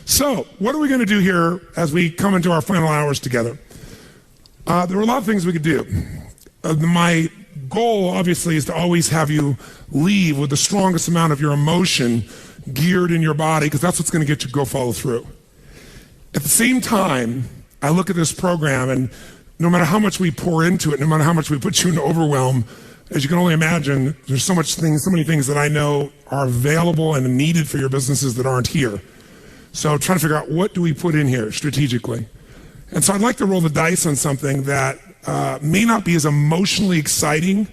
So, what are we going to do here as we come into our final hours together? There are a lot of things we could do. My goal, obviously, is to always have you leave with the strongest amount of your emotion geared in your body, because that's what's going to get you to go follow through. At the same time, I look at this program, and no matter how much we pour into it, no matter how much we put you into overwhelm, as you can only imagine, there's so many things that I know are available and needed for your businesses that aren't here. So trying to figure out, what do we put in here strategically? And so I'd like to roll the dice on something that may not be as emotionally exciting,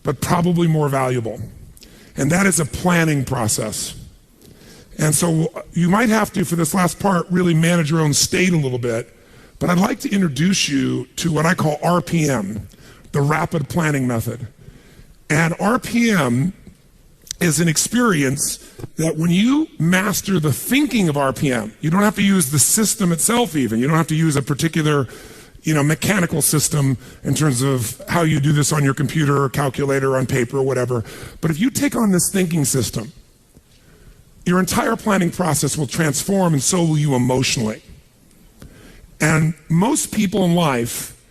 but probably more valuable. And that is a planning process. And so you might have to, for this last part, really manage your own state a little bit. But I'd like to introduce you to what I call RPM, the rapid planning method. And RPM is an experience that when you master the thinking of RPM, you don't have to use the system itself even. You don't have to use a particular, mechanical system in terms of how you do this on your computer or calculator or on paper or whatever. But if you take on this thinking system, your entire planning process will transform, and so will you emotionally. And most people in life,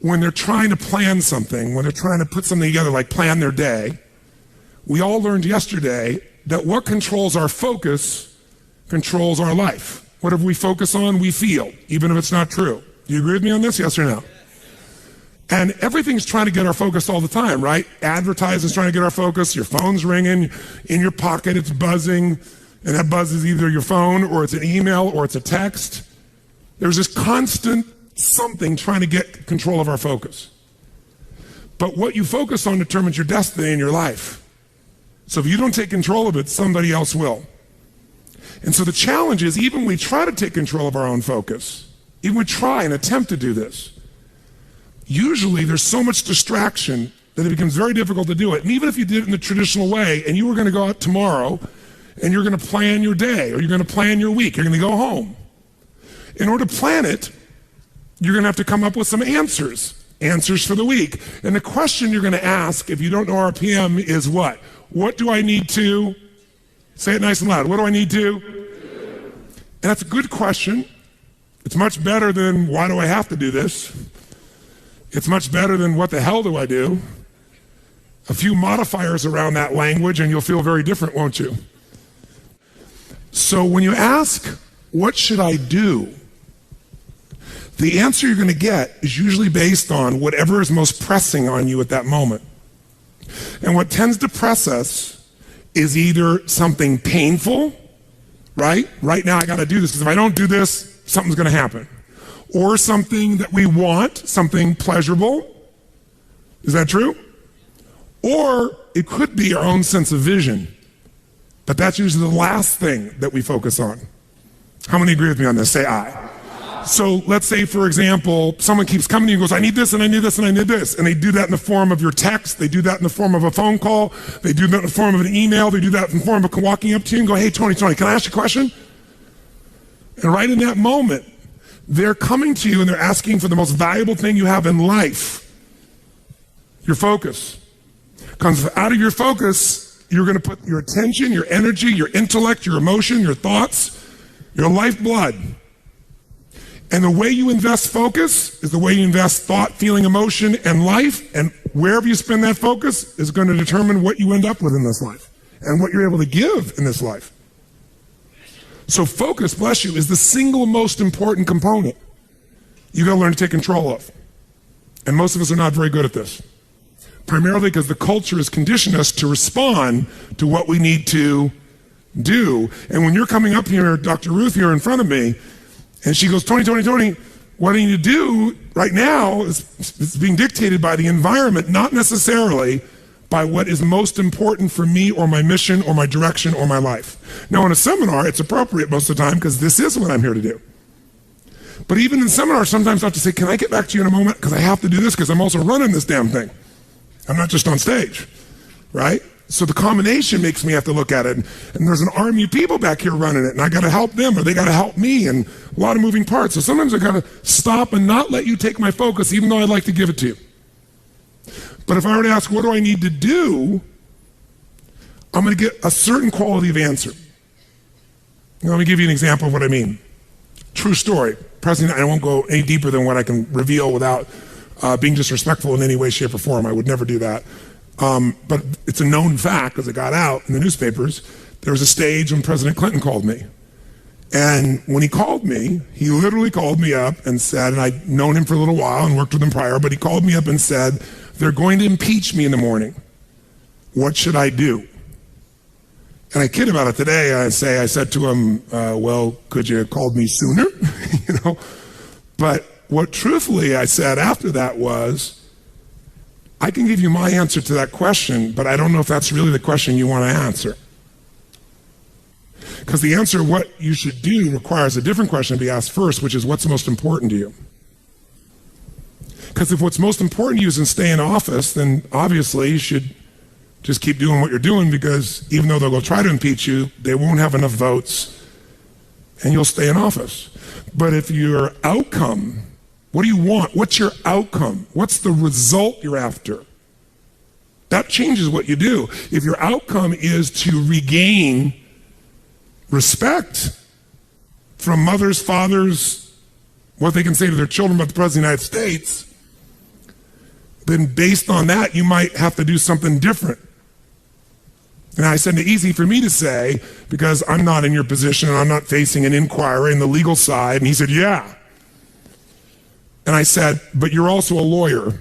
when they're trying to plan something, when they're trying to put something together, like plan their day, we all learned yesterday that what controls our focus controls our life. Whatever we focus on, we feel, even if it's not true. Do you agree with me on this, yes or no? And everything's trying to get our focus all the time, right? Advertising's trying to get our focus, your phone's ringing, in your pocket it's buzzing, and that buzz is either your phone, or it's an email, or it's a text. There's this constant something trying to get control of our focus. But what you focus on determines your destiny in your life. So if you don't take control of it, somebody else will. And so the challenge is, even when we try to take control of our own focus, even we try and attempt to do this, usually there's so much distraction that it becomes very difficult to do it. And even if you did it in the traditional way, and you were going to go out tomorrow, and you're going to plan your day, or you're going to plan your week, you're going to go home. In order to plan it, you're going to have to come up with some answers for the week. And the question you're going to ask, if you don't know RPM, is what? What do I need to? Say it nice and loud. What do I need to? And that's a good question. It's much better than, why do I have to do this? It's much better than, what the hell do I do? A few modifiers around that language and you'll feel very different, won't you? So when you ask, what should I do? The answer you're going to get is usually based on whatever is most pressing on you at that moment. And what tends to press us is either something painful, right? Right now I got to do this, because if I don't do this, something's going to happen. Or something that we want, something pleasurable. Is that true? Or it could be our own sense of vision. But that's usually the last thing that we focus on. How many agree with me on this? Say aye. So let's say, for example, someone keeps coming to you and goes, I need this, and I need this, and I need this. And they do that in the form of your text. They do that in the form of a phone call. They do that in the form of an email. They do that in the form of walking up to you and go, hey, Tony, can I ask you a question? And right in that moment, they're coming to you and they're asking for the most valuable thing you have in life, your focus. Because out of your focus, you're going to put your attention, your energy, your intellect, your emotion, your thoughts, your lifeblood. And the way you invest focus is the way you invest thought, feeling, emotion, and life. And wherever you spend that focus is going to determine what you end up with in this life and what you're able to give in this life. So focus, bless you, is the single most important component you got to learn to take control of. And most of us are not very good at this. Primarily because the culture has conditioned us to respond to what we need to do. And when you're coming up here, Dr. Ruth here in front of me, and she goes, Tony, what I need to do right now is being dictated by the environment, not necessarily by what is most important for me or my mission or my direction or my life. Now in a seminar, it's appropriate most of the time because this is what I'm here to do. But even in seminars, sometimes I have to say, can I get back to you in a moment? Because I have to do this because I'm also running this damn thing. I'm not just on stage, right? So the combination makes me have to look at it. And there's an army of people back here running it, and I got to help them, or they got to help me, and a lot of moving parts. So sometimes I got to stop and not let you take my focus, even though I'd like to give it to you. But if I were to ask, what do I need to do? I'm going to get a certain quality of answer. Let me give you an example of what I mean. True story. President, I won't go any deeper than what I can reveal without being disrespectful in any way, shape, or form. I would never do that. But it's a known fact, because it got out in the newspapers. There was a stage when President Clinton called me. And when he called me, he literally called me up and said, and I'd known him for a little while and worked with him prior, but he called me up and said, they're going to impeach me in the morning. What should I do? And I kid about it today. I said to him, well, could you have called me sooner? But what truthfully I said after that was, I can give you my answer to that question, but I don't know if that's really the question you want to answer. Because the answer, what you should do, requires a different question to be asked first, which is what's most important to you? Because if what's most important to you is to stay in office, then obviously you should just keep doing what you're doing, because even though they'll go try to impeach you, they won't have enough votes and you'll stay in office. But if your outcome, what do you want? What's your outcome? What's the result you're after? That changes what you do. If your outcome is to regain respect from mothers, fathers, what they can say to their children about the President of the United States, then based on that, you might have to do something different. And I said, it's easy for me to say, because I'm not in your position, and I'm not facing an inquiry in the legal side. And he said, yeah. And I said, but you're also a lawyer.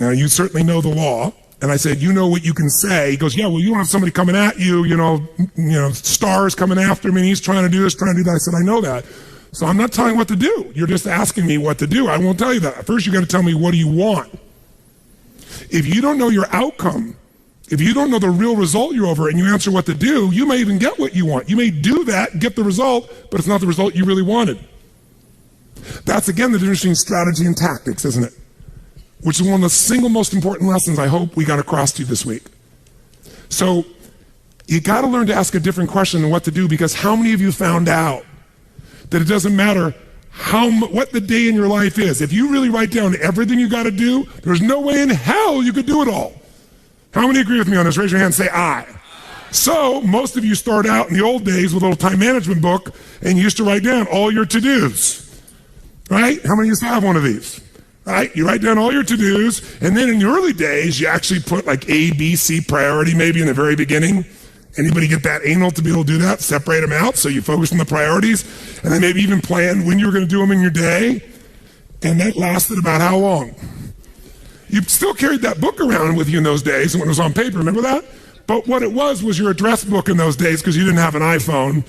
Now, you certainly know the law. And I said, you know what you can say. He goes, yeah, well, you don't have somebody coming at you, stars coming after me, and he's trying to do this, trying to do that. I said, I know that. So I'm not telling you what to do. You're just asking me what to do. I won't tell you that. First, you got to tell me, what do you want? If you don't know your outcome, if you don't know the real result you're over and you answer what to do, you may even get what you want. You may do that, get the result, but it's not the result you really wanted. That's, again, the difference between strategy and tactics, isn't it? Which is one of the single most important lessons I hope we got across to you this week. So you got to learn to ask a different question than what to do, because how many of you found out that it doesn't matter what the day in your life is? If you really write down everything you got to do, there's no way in hell you could do it all. How many agree with me on this? Raise your hand and say aye. So most of you start out in the old days with a little time management book, and you used to write down all your to-dos, right? How many of you still have one of these? Right? You write down all your to-dos, and then in the early days, you actually put like A, B, C priority maybe in the very beginning. Anybody get that anal to be able to do that? Separate them out so you focus on the priorities, and then maybe even plan when you were going to do them in your day. And that lasted about how long? You still carried that book around with you in those days when it was on paper, remember that? But what it was your address book in those days, because you didn't have an iPhone,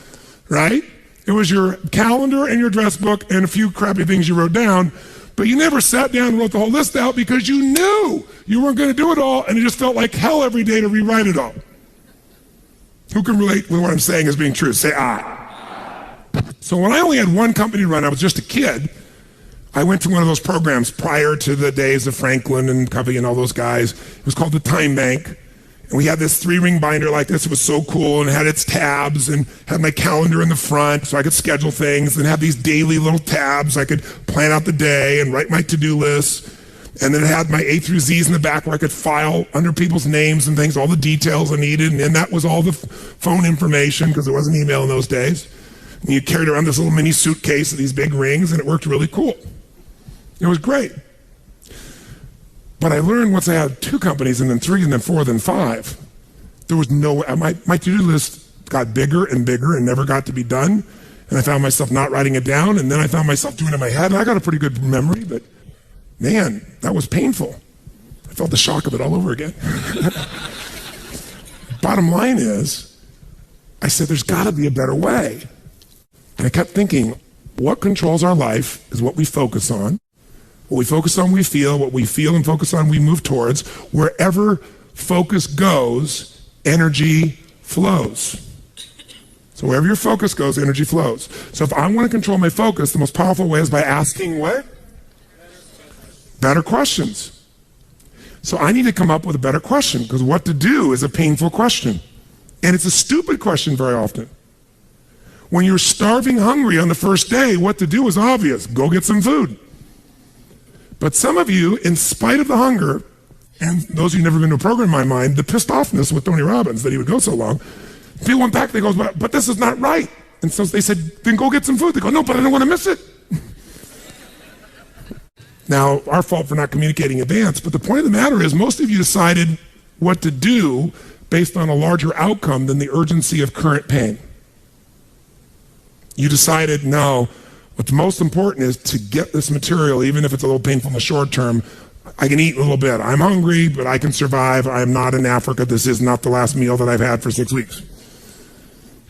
right? It was your calendar and your address book and a few crappy things you wrote down. But you never sat down and wrote the whole list out, because you knew you weren't going to do it all, and it just felt like hell every day to rewrite it all. Who can relate with what I'm saying as being true? Say aye. So when I only had one company to run, I was just a kid, I went to one of those programs prior to the days of Franklin and Covey and all those guys. It was called the Time Bank. And we had this 3-ring binder like this. It was so cool, and it had its tabs and had my calendar in the front so I could schedule things, and have these daily little tabs. I could plan out the day and write my to-do lists. And then it had my A through Z's in the back where I could file under people's names and things, all the details I needed. And then that was all the phone information, because there wasn't email in those days. And you carried around this little mini suitcase with these big rings, and it worked really cool. It was great. But I learned once I had 2 companies, and then 3, and then 4, then 5, there was no way. My to-do list got bigger and bigger and never got to be done. And I found myself not writing it down, and then I found myself doing it in my head. And I got a pretty good memory, but man, that was painful. I felt the shock of it all over again. Bottom line is, I said, there's got to be a better way. And I kept thinking, what controls our life is what we focus on. What we focus on, we feel. What we feel and focus on, we move towards. Wherever focus goes, energy flows. So wherever your focus goes, energy flows. So if I want to control my focus, the most powerful way is by asking what? Better questions. So I need to come up with a better question, because what to do is a painful question. And it's a stupid question very often. When you're starving hungry on the first day, what to do is obvious. Go get some food. But some of you, in spite of the hunger, and those of you who've never been to a program in my mind, the pissed offness with Tony Robbins that he would go so long, People went back, they go, but this is not right. And so they said, then go get some food. They go, no, but I don't want to miss it. Now, our fault for not communicating in advance, but the point of the matter is most of you decided what to do based on a larger outcome than the urgency of current pain. You decided, no, what's most important is to get this material, even if it's a little painful in the short term. I can eat a little bit. I'm hungry, but I can survive. I am not in Africa. This is not the last meal that I've had for 6 weeks.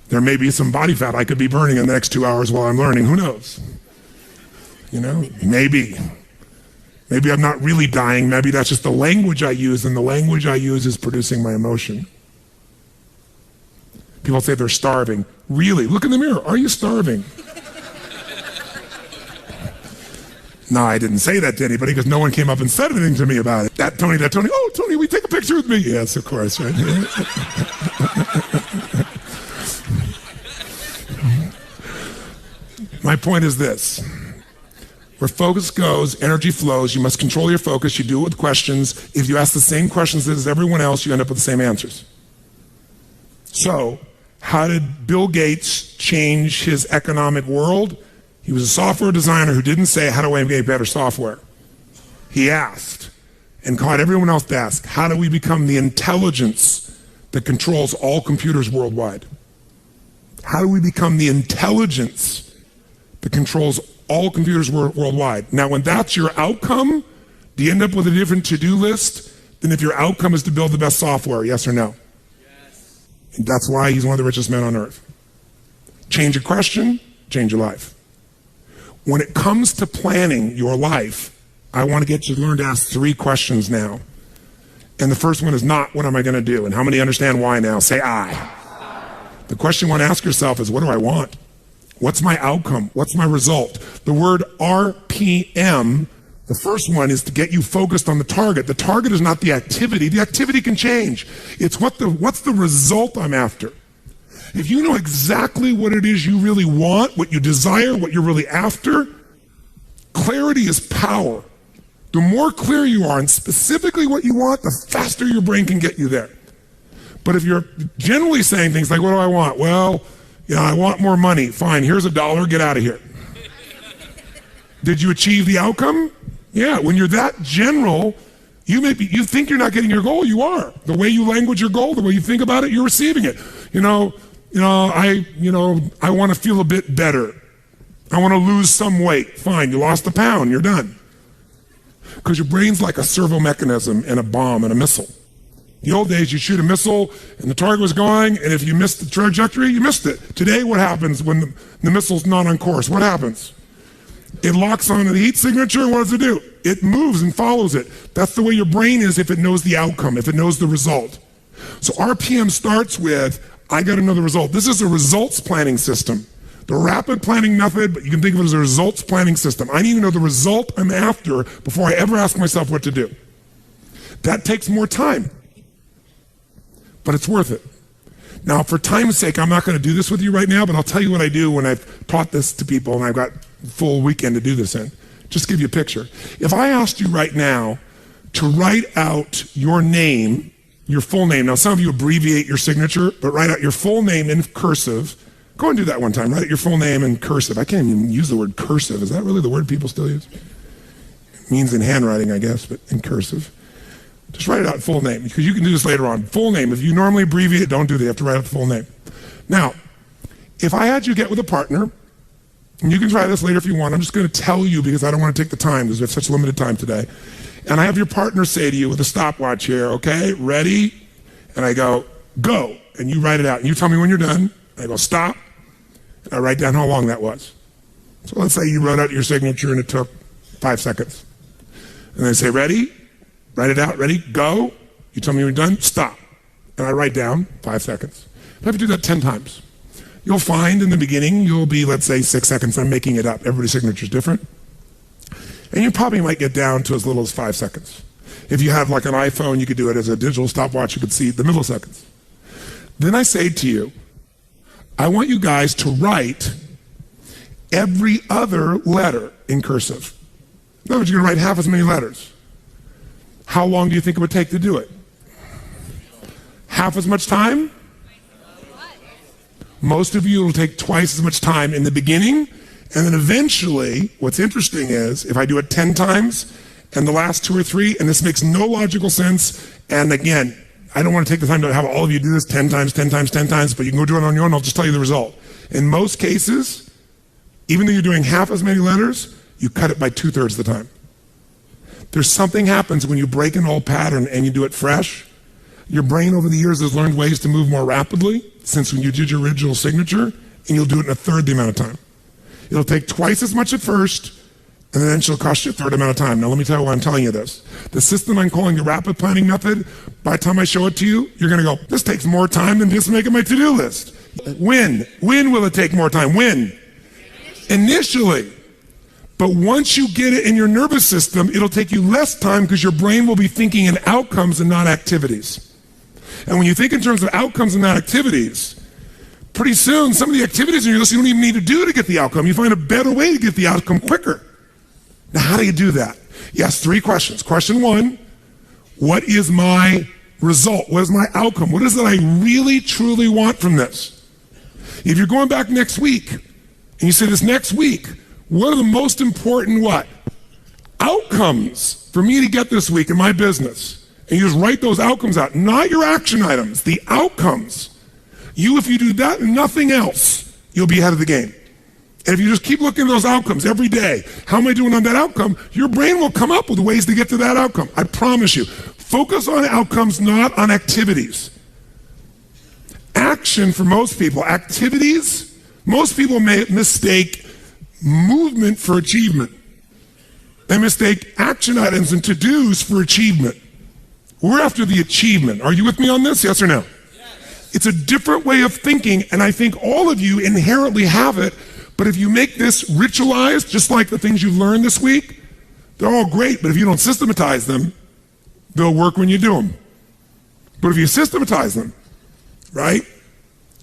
There may be some body fat I could be burning in the next 2 hours while I'm learning. Who knows? Maybe. Maybe I'm not really dying. Maybe that's just the language I use, and the language I use is producing my emotion. People say they're starving. Really? Look in the mirror. Are you starving? No, I didn't say that to anybody because no one came up and said anything to me about it. That Tony. Oh, Tony, will you take a picture with me? Yes, of course, right? My point is this. Where focus goes, energy flows. You must control your focus. You do it with questions. If you ask the same questions as everyone else, you end up with the same answers. So, how did Bill Gates change his economic world? He was a software designer who didn't say, how do I make better software? He asked, and caught everyone else to ask, how do we become the intelligence that controls all computers worldwide? How do we become the intelligence that controls all computers worldwide? Now, when that's your outcome, do you end up with a different to-do list than if your outcome is to build the best software, yes or no? Yes. And that's why he's one of the richest men on earth. Change a question, change your life. When it comes to planning your life, I want to get you to learn to ask 3 questions now. And the first one is not, what am I going to do? And how many understand why now? Say I. The question you want to ask yourself is, what do I want? What's my outcome? What's my result? The word RPM, the first one is to get you focused on the target. The target is not the activity. The activity can change. It's what's the result I'm after. If you know exactly what it is you really want, what you desire, what you're really after, clarity is power. The more clear you are and specifically what you want, the faster your brain can get you there. But if you're generally saying things like, what do I want? Well, I want more money. Fine, here's $1, get out of here. Did you achieve the outcome? Yeah, when you're that general, you think you're not getting your goal, you are. The way you language your goal, the way you think about it, you're receiving it. I want to feel a bit better. I want to lose some weight. Fine, you lost a pound, you're done. Because your brain's like a servo mechanism and a bomb and a missile. The old days, you shoot a missile and the target was going, and if you missed the trajectory, you missed it. Today, what happens when the missile's not on course? What happens? It locks onto the heat signature, and what does it do? It moves and follows it. That's the way your brain is if it knows the outcome, if it knows the result. So RPM starts with, I got to know the result. This is a results planning system. The rapid planning method, but you can think of it as a results planning system. I need to know the result I'm after before I ever ask myself what to do. That takes more time, but it's worth it. Now, for time's sake, I'm not going to do this with you right now, but I'll tell you what I do when I've taught this to people and I've got a full weekend to do this in. Just to give you a picture. If I asked you right now to write out your name, your full name. Now, some of you abbreviate your signature, but write out your full name in cursive. Go and do that one time. Write out your full name in cursive. I can't even use the word cursive. Is that really the word people still use? It means in handwriting, I guess, but in cursive. Just write it out full name, because you can do this later on. Full name. If you normally abbreviate, don't do that. You have to write out the full name. Now, if I had you get with a partner, and you can try this later if you want. I'm just going to tell you because I don't want to take the time because we have such limited time today. And I have your partner say to you with a stopwatch here, okay, ready? And I go, go. And you write it out. And you tell me when you're done. And I go, stop. And I write down how long that was. So let's say you wrote out your signature and it took 5 seconds. And I say, ready? Write it out. Ready? Go. You tell me when you're done. Stop. And I write down 5 seconds. If I have to do that 10 times, you'll find in the beginning, you'll be, let's say, 6 seconds. I'm making it up. Everybody's signature is different. And you probably might get down to as little as 5 seconds. If you have like an iPhone, you could do it as a digital stopwatch. You could see the milliseconds. Then I say to you, I want you guys to write every other letter in cursive. In other words, you're going to write half as many letters. How long do you think it would take to do it? Half as much time? Most of you will take twice as much time in the beginning, and then eventually, what's interesting is, if I do it 10 times, and the last 2 or 3, and this makes no logical sense, and again, I don't want to take the time to have all of you do this 10 times, 10 times, 10 times, but you can go do it on your own, I'll just tell you the result. In most cases, even though you're doing half as many letters, you cut it by 2/3 the time. There's something happens when you break an old pattern and you do it fresh. Your brain over the years has learned ways to move more rapidly since when you did your original signature, and you'll do it in 1/3 the amount of time. It'll take twice as much at first, and then it'll cost you 1/3 amount of time. Now let me tell you why I'm telling you this. The system I'm calling the rapid planning method, by the time I show it to you, you're gonna go, this takes more time than just making my to-do list. When will it take more time? When? Initially. But once you get it in your nervous system, it'll take you less time because your brain will be thinking in outcomes and not activities. And when you think in terms of outcomes and not activities, pretty soon some of the activities in your list you don't even need to do to get the outcome. You find a better way to get the outcome quicker. Now, how do you do that? Yes, 3 questions. Question 1, what is my result? What is my outcome? What is it I really, truly want from this? If you're going back next week, and you say this next week, what are the most important outcomes for me to get this week in my business? And you just write those outcomes out, not your action items, the outcomes. If you do that and nothing else, you'll be ahead of the game. And if you just keep looking at those outcomes every day, how am I doing on that outcome? Your brain will come up with ways to get to that outcome. I promise you. Focus on outcomes, not on activities. Action for most people, activities, most people may mistake movement for achievement. They mistake action items and to-dos for achievement. We're after the achievement. Are you with me on this? Yes or no? Yes. It's a different way of thinking, and I think all of you inherently have it, but if you make this ritualized, just like the things you've learned this week, they're all great, but if you don't systematize them, they'll work when you do them. But if you systematize them, right?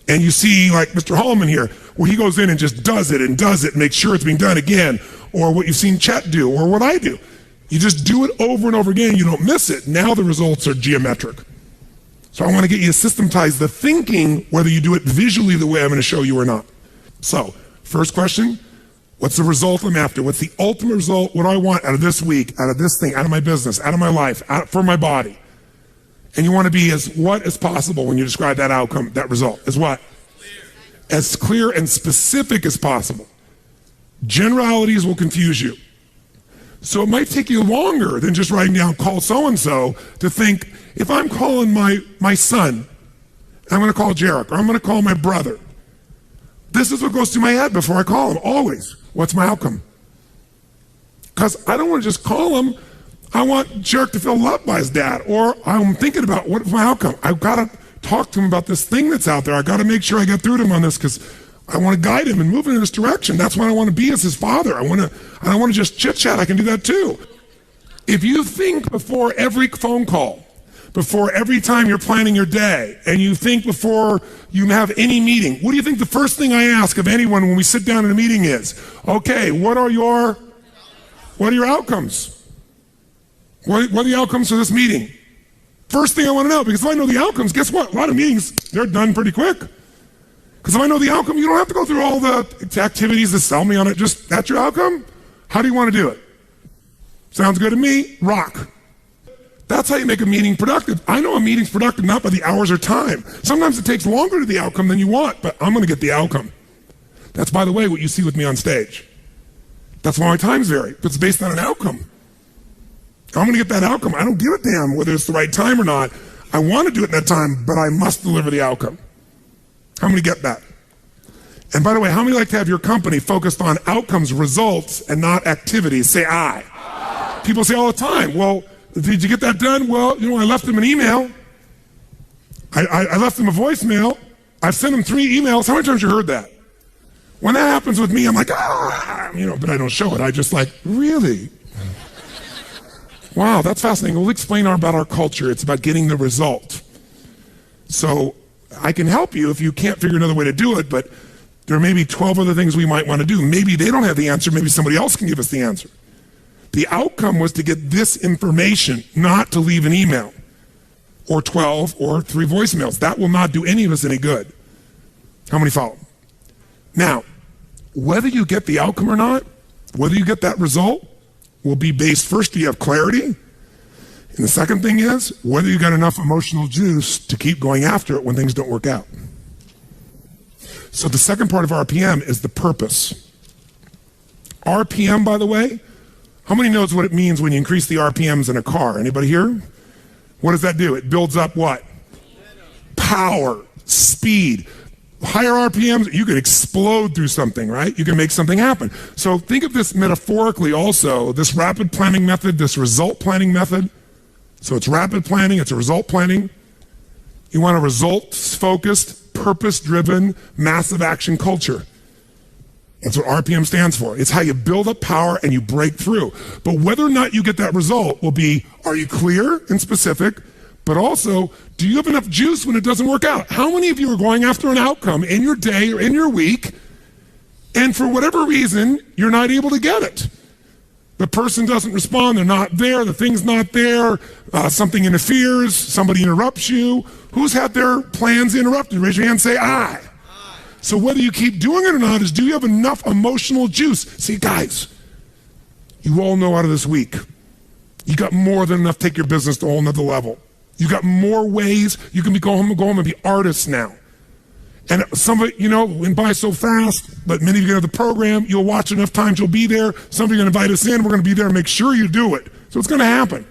And you see like Mr. Hallman here, where he goes in and just does it and makes sure it's being done again, or what you've seen Chet do, or what I do. You just do it over and over again, you don't miss it. Now the results are geometric. So I want to get you to systematize the thinking, whether you do it visually the way I'm going to show you or not. So, first question, what's the result I'm after? What's the ultimate result? What do I want out of this week, out of this thing, out of my business, out of my life, for my body? And you want to be as what as possible when you describe that outcome, that result. As what? As clear and specific as possible. Generalities will confuse you. So it might take you longer than just writing down call so-and-so to think, if I'm calling my son, I'm going to call Jarek, or I'm going to call my brother. This is what goes through my head before I call him, always. What's my outcome? Because I don't want to just call him. I want Jarek to feel loved by his dad, or I'm thinking about what's my outcome. I've got to talk to him about this thing that's out there. I've got to make sure I get through to him on this because I want to guide him and move him in this direction. That's what I want to be as his father. I don't want to just chit-chat. I can do that too. If you think before every phone call, before every time you're planning your day, and you think before you have any meeting, what do you think the first thing I ask of anyone when we sit down in a meeting is? Okay, what are your outcomes? What are the outcomes for this meeting? First thing I want to know, because if I know the outcomes, guess what? A lot of meetings, they're done pretty quick. Because if I know the outcome, you don't have to go through all the activities to sell me on it. Just, that's your outcome? How do you want to do it? Sounds good to me? Rock. That's how you make a meeting productive. I know a meeting's productive not by the hours or time. Sometimes it takes longer to the outcome than you want, but I'm going to get the outcome. That's, by the way, what you see with me on stage. That's why my times vary. It's based on an outcome. I'm going to get that outcome. I don't give a damn whether it's the right time or not. I want to do it in that time, but I must deliver the outcome. How many get that? And by the way, how many like to have your company focused on outcomes, results, and not activities? Say aye. People say all the time, well, did you get that done? Well, I left them an email. I left them a voicemail. I've sent them 3 emails. How many times you heard that? When that happens with me, I'm like, but I don't show it. I just like, really? Wow, that's fascinating. We'll explain about our culture. It's about getting the result. So I can help you if you can't figure another way to do it, but there may be 12 other things we might want to do. Maybe they don't have the answer. Maybe somebody else can give us the answer. The outcome was to get this information, not to leave an email or 12 or 3 voicemails. That will not do any of us any good. How many follow? Now, whether you get the outcome or not, whether you get that result, will be based, first, do you have clarity? And the second thing is, whether you got enough emotional juice to keep going after it when things don't work out. So the second part of RPM is the purpose. RPM, by the way, how many knows what it means when you increase the RPMs in a car? Anybody here? What does that do? It builds up what? Power, speed. Higher RPMs, you can explode through something, right? You can make something happen. So think of this metaphorically also, this rapid planning method, this result planning method. So it's rapid planning, it's a result planning. You want a results-focused, purpose-driven, massive action culture. That's what RPM stands for. It's how you build up power and you break through. But whether or not you get that result will be, are you clear and specific? But also, do you have enough juice when it doesn't work out? How many of you are going after an outcome in your day or in your week, and for whatever reason, you're not able to get it? The person doesn't respond, they're not there, the thing's not there, something interferes, somebody interrupts you. Who's had their plans interrupted? Raise your hand and say, I. So whether you keep doing it or not is, do you have enough emotional juice? See, guys, you all know out of this week, you got more than enough to take your business to a whole nother level. You got more ways. You can go home and be artists now. And some of it, went by so fast, but many of you have the program, you'll watch enough times, you'll be there. Some of you are going to invite us in, we're going to be there and make sure you do it. So it's going to happen.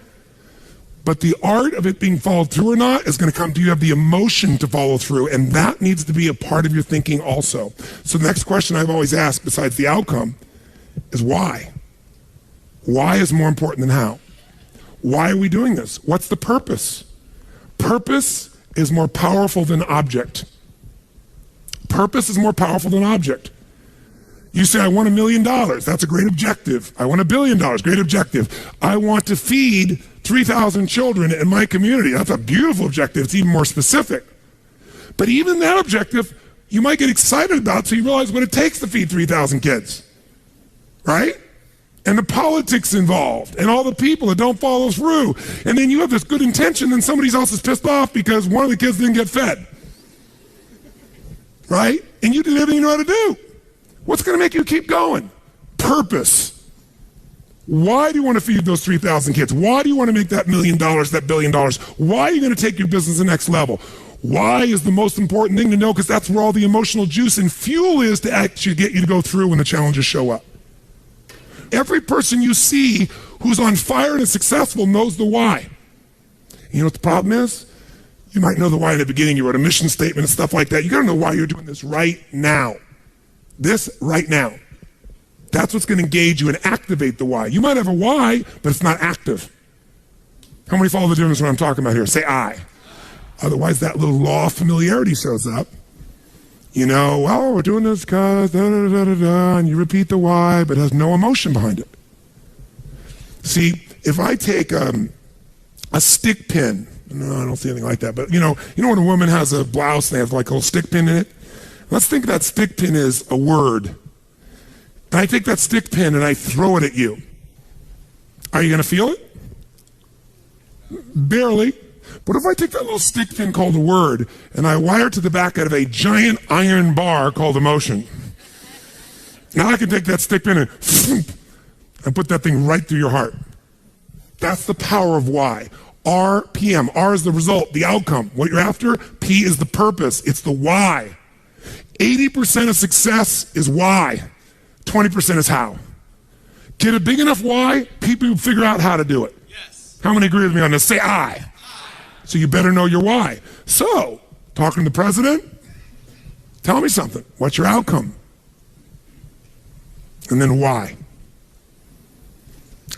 But the art of it being followed through or not is going to come to you have the emotion to follow through, and that needs to be a part of your thinking also. So the next question I've always asked, besides the outcome, is why? Why is more important than how? Why are we doing this? What's the purpose? Purpose is more powerful than object. Purpose is more powerful than object. You say, I want $1 million. That's a great objective. I want $1 billion. Great objective. I want to feed 3,000 children in my community. That's a beautiful objective. It's even more specific. But even that objective, you might get excited about so you realize what it takes to feed 3,000 kids. Right? And the politics involved, and all the people that don't follow through. And then you have this good intention, and somebody else is pissed off because one of the kids didn't get fed. Right? And you did everything you know how to do. What's going to make you keep going? Purpose. Why do you want to feed those 3,000 kids? Why do you want to make that $1 million, that $1 billion? Why are you going to take your business to the next level? Why is the most important thing to know? Because that's where all the emotional juice and fuel is to actually get you to go through when the challenges show up. Every person you see who's on fire and is successful knows the why. You know what the problem is? You might know the why in the beginning. You wrote a mission statement and stuff like that. You got to know why you're doing this right now. This right now. That's what's going to engage you and activate the why. You might have a why, but it's not active. How many follow the difference what I'm talking about here? Say I. Otherwise, that little law of familiarity shows up. Well, we're doing this because da-da-da-da-da, and you repeat the why, but it has no emotion behind it. See, if I take a stick pin, no, I don't see anything like that, but you know when a woman has a blouse, they have like a little stick pin in it? Let's think that stick pin is a word. And I take that stick pin and I throw it at you. Are you going to feel it? Barely. But if I take that little stick pin called a word and I wire it to the back out of a giant iron bar called emotion, now I can take that stick pin and put that thing right through your heart. That's the power of why. RPM. R is the result, the outcome, what you're after. P is the purpose. It's the why. 80% of success is why. 20% is how. Get a big enough why, people will figure out how to do it. Yes. How many agree with me on this? Say I. So you better know your why. So, talking to the president, tell me something. What's your outcome? And then why?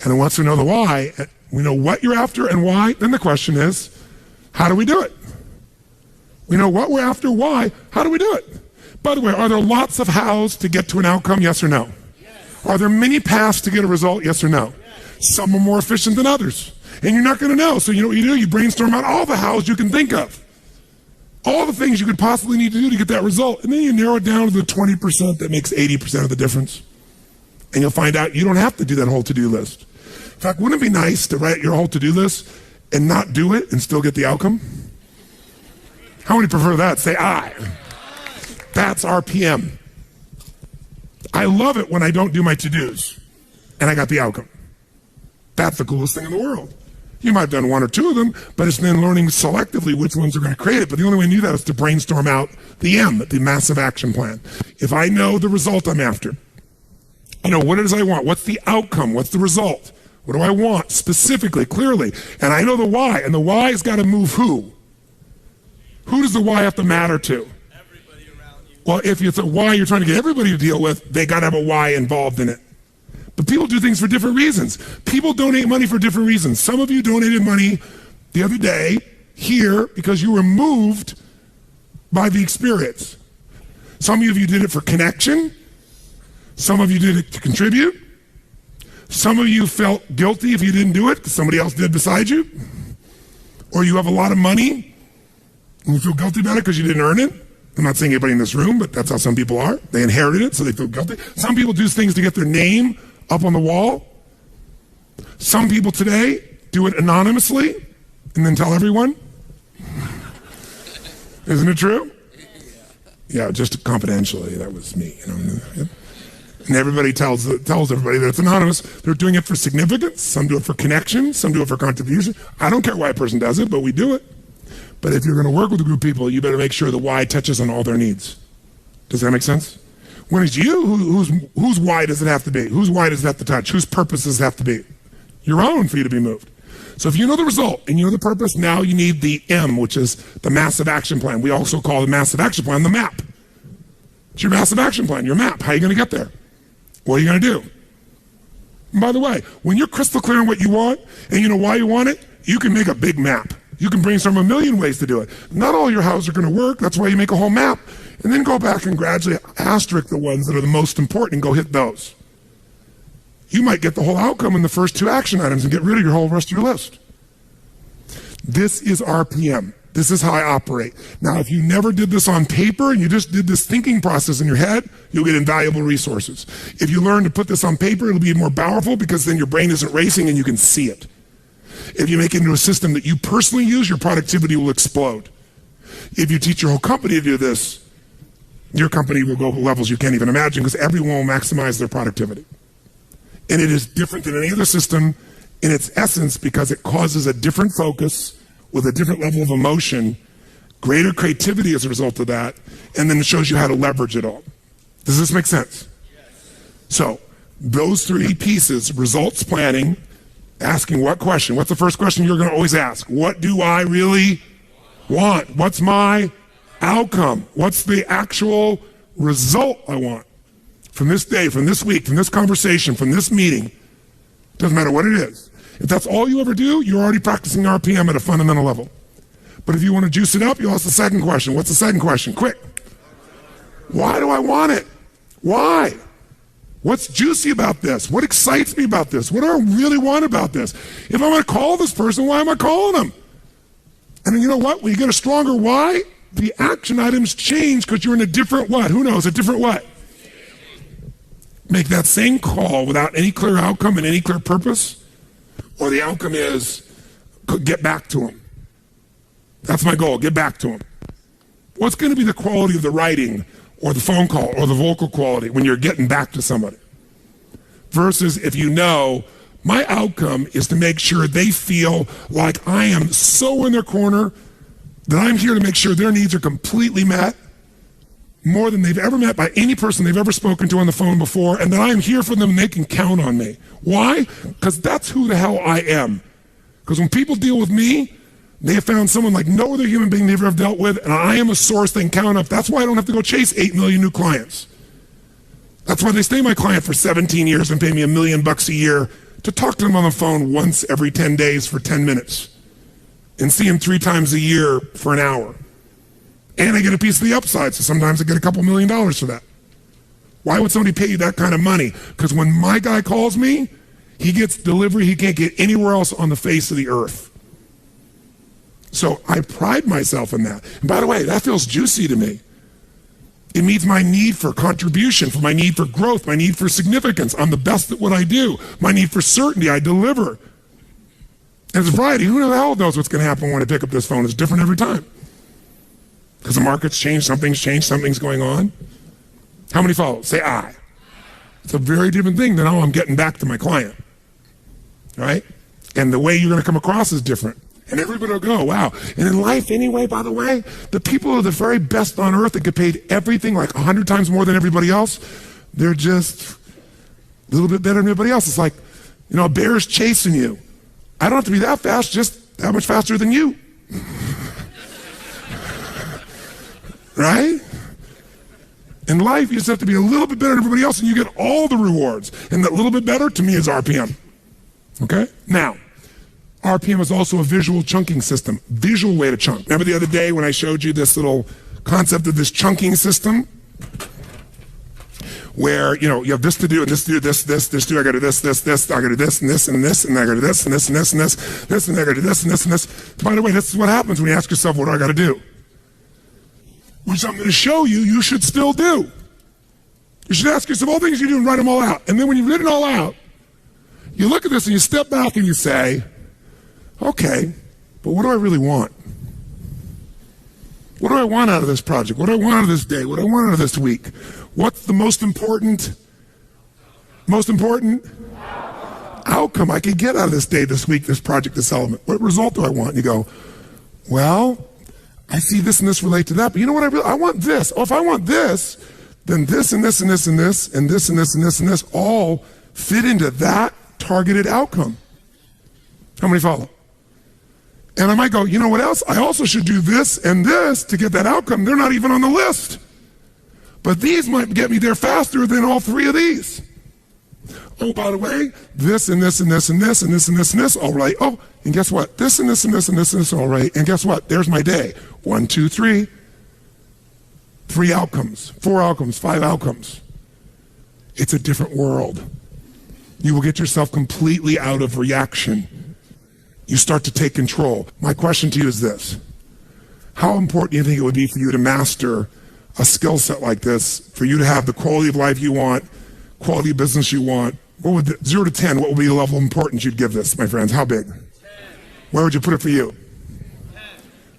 And then once we know the why, we know what you're after and why, then the question is, how do we do it? We know what we're after, why, how do we do it? By the way, are there lots of hows to get to an outcome, yes or no? Yes. Are there many paths to get a result, yes or no? Yes. Some are more efficient than others. And you're not going to know. So you know what you do? You brainstorm out all the hows you can think of. All the things you could possibly need to do to get that result. And then you narrow it down to the 20% that makes 80% of the difference. And you'll find out you don't have to do that whole to-do list. In fact, wouldn't it be nice to write your whole to-do list and not do it and still get the outcome? How many prefer that? Say I. That's RPM. I love it when I don't do my to-dos and I got the outcome. That's the coolest thing in the world. You might have done one or two of them, but it's then learning selectively which ones are going to create it. But the only way to do that is to brainstorm out the M, the massive action plan. If I know the result I'm after, I know what it is I want, what's the outcome, what's the result, what do I want specifically, clearly, and I know the why, and the why has got to move who? Who does the why have to matter to? Everybody around you. Well, if it's a why you're trying to get everybody to deal with, they got to have a why involved in it. But people do things for different reasons. People donate money for different reasons. Some of you donated money the other day here because you were moved by the experience. Some of you did it for connection. Some of you did it to contribute. Some of you felt guilty if you didn't do it because somebody else did beside you. Or you have a lot of money and you feel guilty about it because you didn't earn it. I'm not saying anybody in this room, but that's how some people are. They inherited it, so they feel guilty. Some people do things to get their name up on the wall. Some people today do it anonymously and then tell everyone. Isn't it true? Yeah, just confidentially. That was me. And everybody tells everybody that it's anonymous. They're doing it for significance. Some do it for connection. Some do it for contribution. I don't care why a person does it, but we do it. But if you're going to work with a group of people, you better make sure the why touches on all their needs. Does that make sense? When it's you, whose why does it have to be? Whose why does it have to touch? Whose purpose does it have to be? Your own, for you to be moved. So if you know the result and you know the purpose, now you need the M, which is the massive action plan. We also call the massive action plan the map. It's your massive action plan, your map. How are you going to get there? What are you going to do? And by the way, when you're crystal clear on what you want and you know why you want it, you can make a big map. You can brainstorm a million ways to do it. Not all your houses are going to work. That's why you make a whole map. And then go back and gradually asterisk the ones that are the most important and go hit those. You might get the whole outcome in the first two action items and get rid of your whole rest of your list. This is RPM. This is how I operate. Now, if you never did this on paper and you just did this thinking process in your head, you'll get invaluable resources. If you learn to put this on paper, it'll be more powerful because then your brain isn't racing and you can see it. If you make it into a system that you personally use, your productivity will explode. If you teach your whole company to do this, your company will go to levels you can't even imagine because everyone will maximize their productivity. And it is different than any other system in its essence because it causes a different focus with a different level of emotion, greater creativity as a result of that, and then it shows you how to leverage it all. Does this make sense? Yes. So those three pieces, results planning, asking what question? What's the first question you're going to always ask? What do I really want? What's my outcome? What's the actual result I want from this day, from this week, from this conversation, from this meeting? Doesn't matter what it is. If that's all you ever do, you're already practicing RPM at a fundamental level. But if you want to juice it up, you'll ask the second question. What's the second question? Quick. Why do I want it? Why? What's juicy about this? What excites me about this? What do I really want about this? If I'm going to call this person, why am I calling them? And you know what? When you get a stronger why, the action items change because you're in a different what? Who knows? A different what? Make that same call without any clear outcome and any clear purpose, or the outcome is get back to them. That's my goal, get back to them. What's going to be the quality of the writing or the phone call or the vocal quality when you're getting back to somebody? Versus if you know my outcome is to make sure they feel like I am so in their corner that I'm here to make sure their needs are completely met, more than they've ever met by any person they've ever spoken to on the phone before, and that I am here for them and they can count on me. Why? Because that's who the hell I am. Because when people deal with me, they have found someone like no other human being they've ever dealt with, and I am a source they can count on. That's why I don't have to go chase 8 million new clients. That's why they stay my client for 17 years and pay me $1 million a year to talk to them on the phone once every 10 days for 10 minutes and see them 3 times a year for an hour. And I get a piece of the upside, so sometimes I get a couple $1 million for that. Why would somebody pay you that kind of money? Because when my guy calls me, he gets delivery he can't get anywhere else on the face of the earth. So I pride myself in that. And by the way, that feels juicy to me. It meets my need for contribution, for my need for growth, my need for significance. I'm the best at what I do. My need for certainty, I deliver. And it's variety. Who the hell knows what's going to happen when I pick up this phone? It's different every time. Because the market's changed, something's going on. How many follow? Say I. It's a very different thing than how I'm getting back to my client, right? And the way you're going to come across is different. And everybody will go, wow. And in life anyway, by the way, the people who are the very best on earth that get paid everything like 100 times more than everybody else, they're just a little bit better than everybody else. It's like, a bear's chasing you. I don't have to be that fast, just that much faster than you. Right? In life, you just have to be a little bit better than everybody else, and you get all the rewards. And that little bit better, to me, is RPM. Okay? Now, RPM is also a visual chunking system, visual way to chunk. Remember the other day when I showed you this little concept of this chunking system? Where, you have this to do, and this to do, this to do, I gotta do this, I gotta do this, and this, and this, and I gotta do this, and this, and this, and this, and I gotta do this, and this, and this. By the way, this is what happens when you ask yourself, what do I gotta do? Which I'm gonna show you, you should still do. You should ask yourself all things you do and write them all out. And then when you've written it all out, you look at this and you step back and you say, okay, but what do I really want? What do I want out of this project? What do I want out of this day? What do I want out of this week? What's the most important outcome I can get out of this day, this week, this project, this element? What result do I want? And you go, well, I see this and this relate to that, but you know what I want this. Oh, if I want this, then this and this and this and this and this and this and this and this all fit into that targeted outcome. How many follow? And I might go, you know what else? I also should do this and this to get that outcome. They're not even on the list. But these might get me there faster than all three of these. Oh, by the way, this and this and this and this and this and this and this, all right. Oh, and guess what? This and this and this and this and this, all right. And guess what? There's my day. 1, 2, 3. 3 outcomes, 4 outcomes, 5 outcomes. It's a different world. You will get yourself completely out of reaction. You start to take control. My question to you is this. How important do you think it would be for you to master a skill set like this, for you to have the quality of life you want, quality of business you want? What would 0 to 10, what would be the level of importance you'd give this, my friends? How big? 10. Where would you put it for you? 10.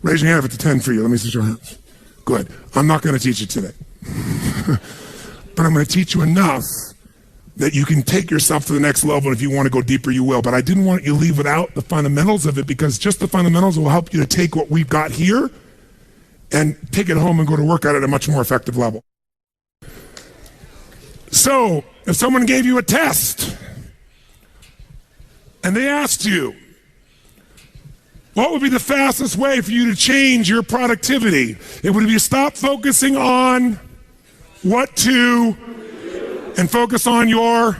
Raise your hand if it's a 10 for you. Let me see your hands. Good. I'm not going to teach you today. But I'm going to teach you enough that you can take yourself to the next level, and if you want to go deeper, you will. But I didn't want you to leave without the fundamentals of it, because just the fundamentals will help you to take what we've got here and take it home and go to work at it at a much more effective level. So, if someone gave you a test and they asked you, what would be the fastest way for you to change your productivity? It would be stop focusing on what to and focus on your.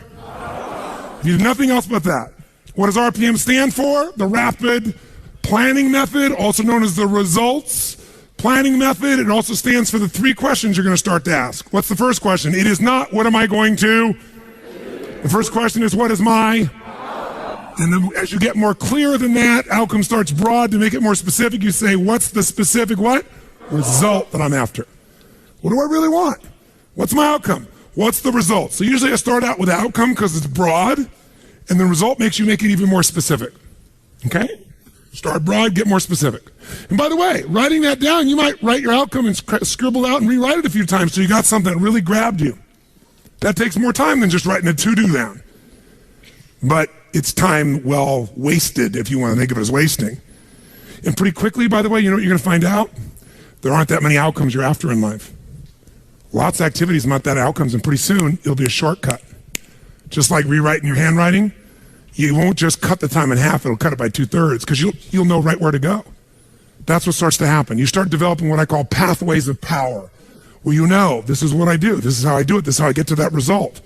You do nothing else but that. What does RPM stand for? The rapid planning method, also known as the results planning method. It also stands for the 3 questions you're going to start to ask. What's the first question? It is not, what am I going to? The first question is, what is my? And then as you get more clear than that, outcome starts broad. To make it more specific, you say, what's the specific what? Result that I'm after. What do I really want? What's my outcome? What's the result? So usually I start out with outcome because it's broad, and the result makes you make it even more specific. Okay? Start broad, get more specific. And by the way, writing that down, you might write your outcome and scribble out and rewrite it a few times so you got something that really grabbed you. That takes more time than just writing a to-do down. But it's time well wasted, if you want to think of it as wasting. And pretty quickly, by the way, you know what you're going to find out? There aren't that many outcomes you're after in life. Lots of activities, not that outcomes, and pretty soon it'll be a shortcut. Just like rewriting your handwriting, you won't just cut the time in half, it'll cut it by 2/3 because you'll know right where to go. That's what starts to happen. You start developing what I call pathways of power, where you know, this is what I do, this is how I do it, this is how I get to that result.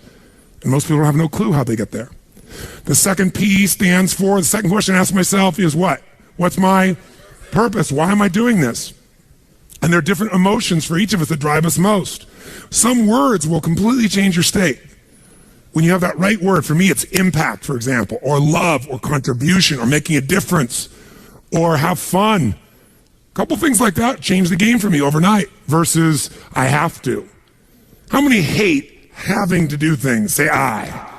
And most people have no clue how they get there. The second P stands for, the second question I ask myself is what? What's my purpose? Why am I doing this? And there are different emotions for each of us that drive us most. Some words will completely change your state. When you have that right word, for me it's impact, for example, or love, or contribution, or making a difference, or have fun. A couple things like that change the game for me overnight versus I have to. How many hate having to do things? Say I.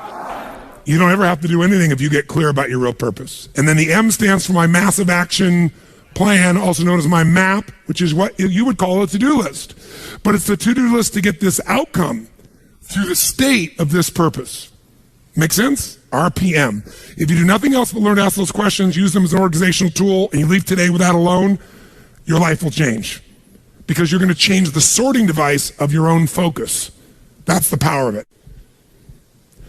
You don't ever have to do anything if you get clear about your real purpose. And then the M stands for my massive action plan, also known as my map, which is what you would call a to-do list. But it's the to-do list to get this outcome through the state of this purpose. Make sense? RPM. If you do nothing else but learn to ask those questions, use them as an organizational tool, and you leave today with that alone, your life will change. Because you're going to change the sorting device of your own focus. That's the power of it.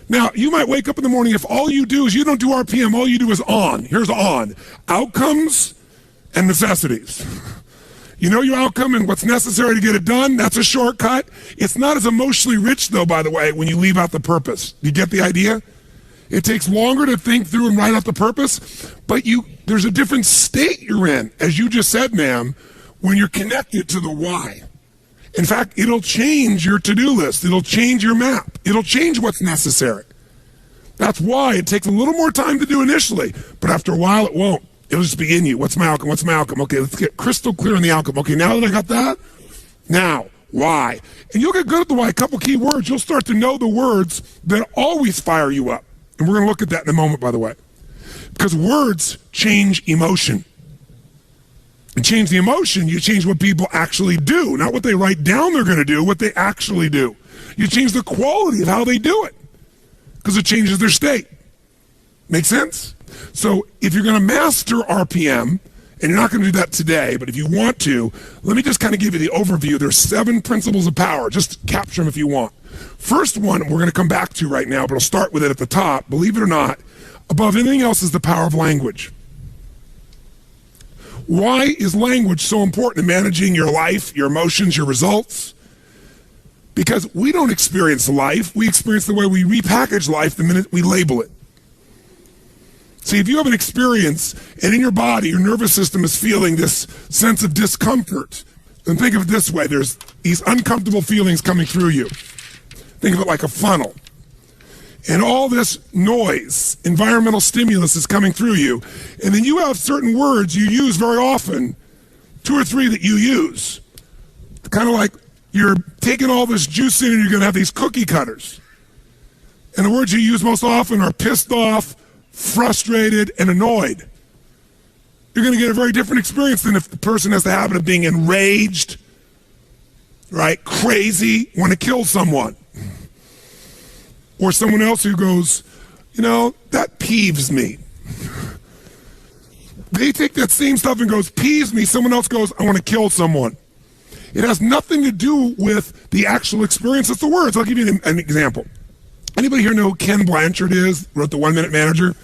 Now, you might wake up in the morning, if all you do is you don't do RPM, all you do is on. Here's on. Outcomes and necessities. You know your outcome and what's necessary to get it done? That's a shortcut. It's not as emotionally rich, though, by the way, when you leave out the purpose. You get the idea? It takes longer to think through and write out the purpose, but there's a different state you're in, as you just said, ma'am, when you're connected to the why. In fact, it'll change your to-do list. It'll change your map. It'll change what's necessary. That's why it takes a little more time to do initially, but after a while it won't. It'll just be in you. What's my outcome? What's my outcome? Okay, let's get crystal clear on the outcome. Okay, now that I got that, now, why? And you'll get good at the why. A couple key words. You'll start to know the words that always fire you up. And we're going to look at that in a moment, by the way. Because words change emotion. And change the emotion, you change what people actually do. Not what they write down they're going to do, what they actually do. You change the quality of how they do it. Because it changes their state. Make sense? So if you're going to master RPM, and you're not going to do that today, but if you want to, let me just kind of give you the overview. There's 7 principles of power. Just capture them if you want. First one, we're going to come back to right now, but I'll start with it at the top. Believe it or not, above anything else is the power of language. Why is language so important in managing your life, your emotions, your results? Because we don't experience life. We experience the way we repackage life the minute we label it. See, if you have an experience and in your body, your nervous system is feeling this sense of discomfort, then think of it this way. There's these uncomfortable feelings coming through you. Think of it like a funnel. And all this noise, environmental stimulus is coming through you. And then you have certain words you use very often, 2 or 3 that you use. Kind of like you're taking all this juice in and you're going to have these cookie cutters. And the words you use most often are pissed off, frustrated, and annoyed. You're going to get a very different experience than if the person has the habit of being enraged, right, crazy, want to kill someone. Or someone else who goes, you know, that peeves me. They take that same stuff and goes, peeves me. Someone else goes, I want to kill someone. It has nothing to do with the actual experience. It's the words. I'll give you an example. Anybody here know who Ken Blanchard is? Wrote the 1 Minute Manager.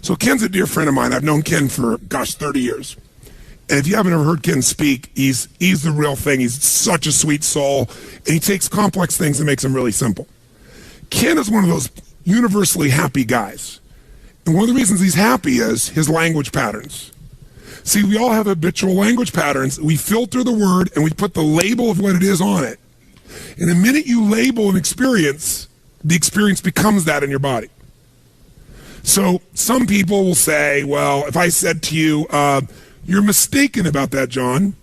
So Ken's a dear friend of mine. I've known Ken for, 30 years. And if you haven't ever heard Ken speak, he's the real thing. He's such a sweet soul. And he takes complex things and makes them really simple. Ken is one of those universally happy guys. And one of the reasons he's happy is his language patterns. See, we all have habitual language patterns. We filter the word and we put the label of what it is on it. And the minute you label an experience, the experience becomes that in your body. So some people will say, well, if I said to you, you're mistaken about that, John.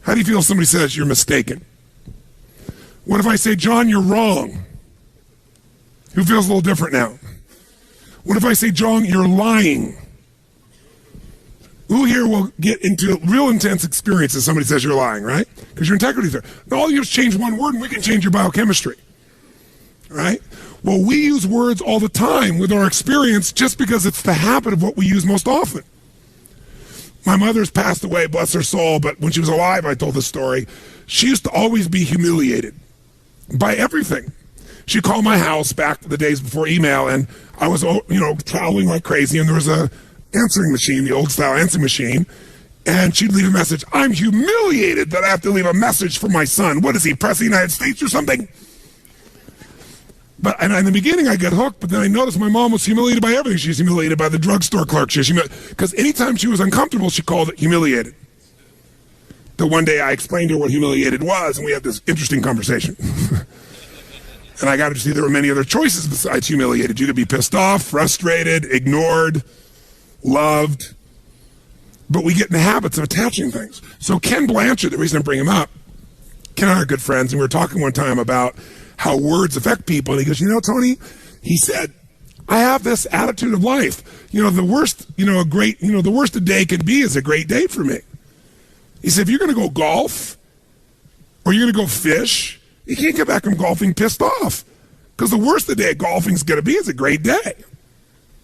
How do you feel if somebody says you're mistaken? What if I say, John, you're wrong? Who feels a little different now? What if I say, John, you're lying? Who here will get into real intense experience if somebody says you're lying, right? Because your integrity is there. Now, all you have to change one word and we can change your biochemistry, right? Well, we use words all the time with our experience just because it's the habit of what we use most often. My mother's passed away, bless her soul, but when she was alive, I told this story. She used to always be humiliated by everything. She'd call my house back the days before email, and I was, traveling like crazy, and there was a answering machine, the old style answering machine, and she'd leave a message. I'm humiliated that I have to leave a message for my son. What is he, President of the United States or something? But and in the beginning, I got hooked, but then I noticed my mom was humiliated by everything. She was humiliated by the drugstore clerk. Because anytime she was uncomfortable, she called it humiliated. The one day I explained to her what humiliated was, and we had this interesting conversation. And I got to see there were many other choices besides humiliated. You could be pissed off, frustrated, ignored, loved. But we get in the habits of attaching things. So Ken Blanchard, the reason I bring him up, Ken and I are good friends, and we were talking one time about how words affect people. And he goes, Tony, he said, I have this attitude of life. The worst, the worst a day can be is a great day for me. He said, if you're going to go golf or you're going to go fish, you can't get back from golfing pissed off, because the worst a day golfing is going to be is a great day.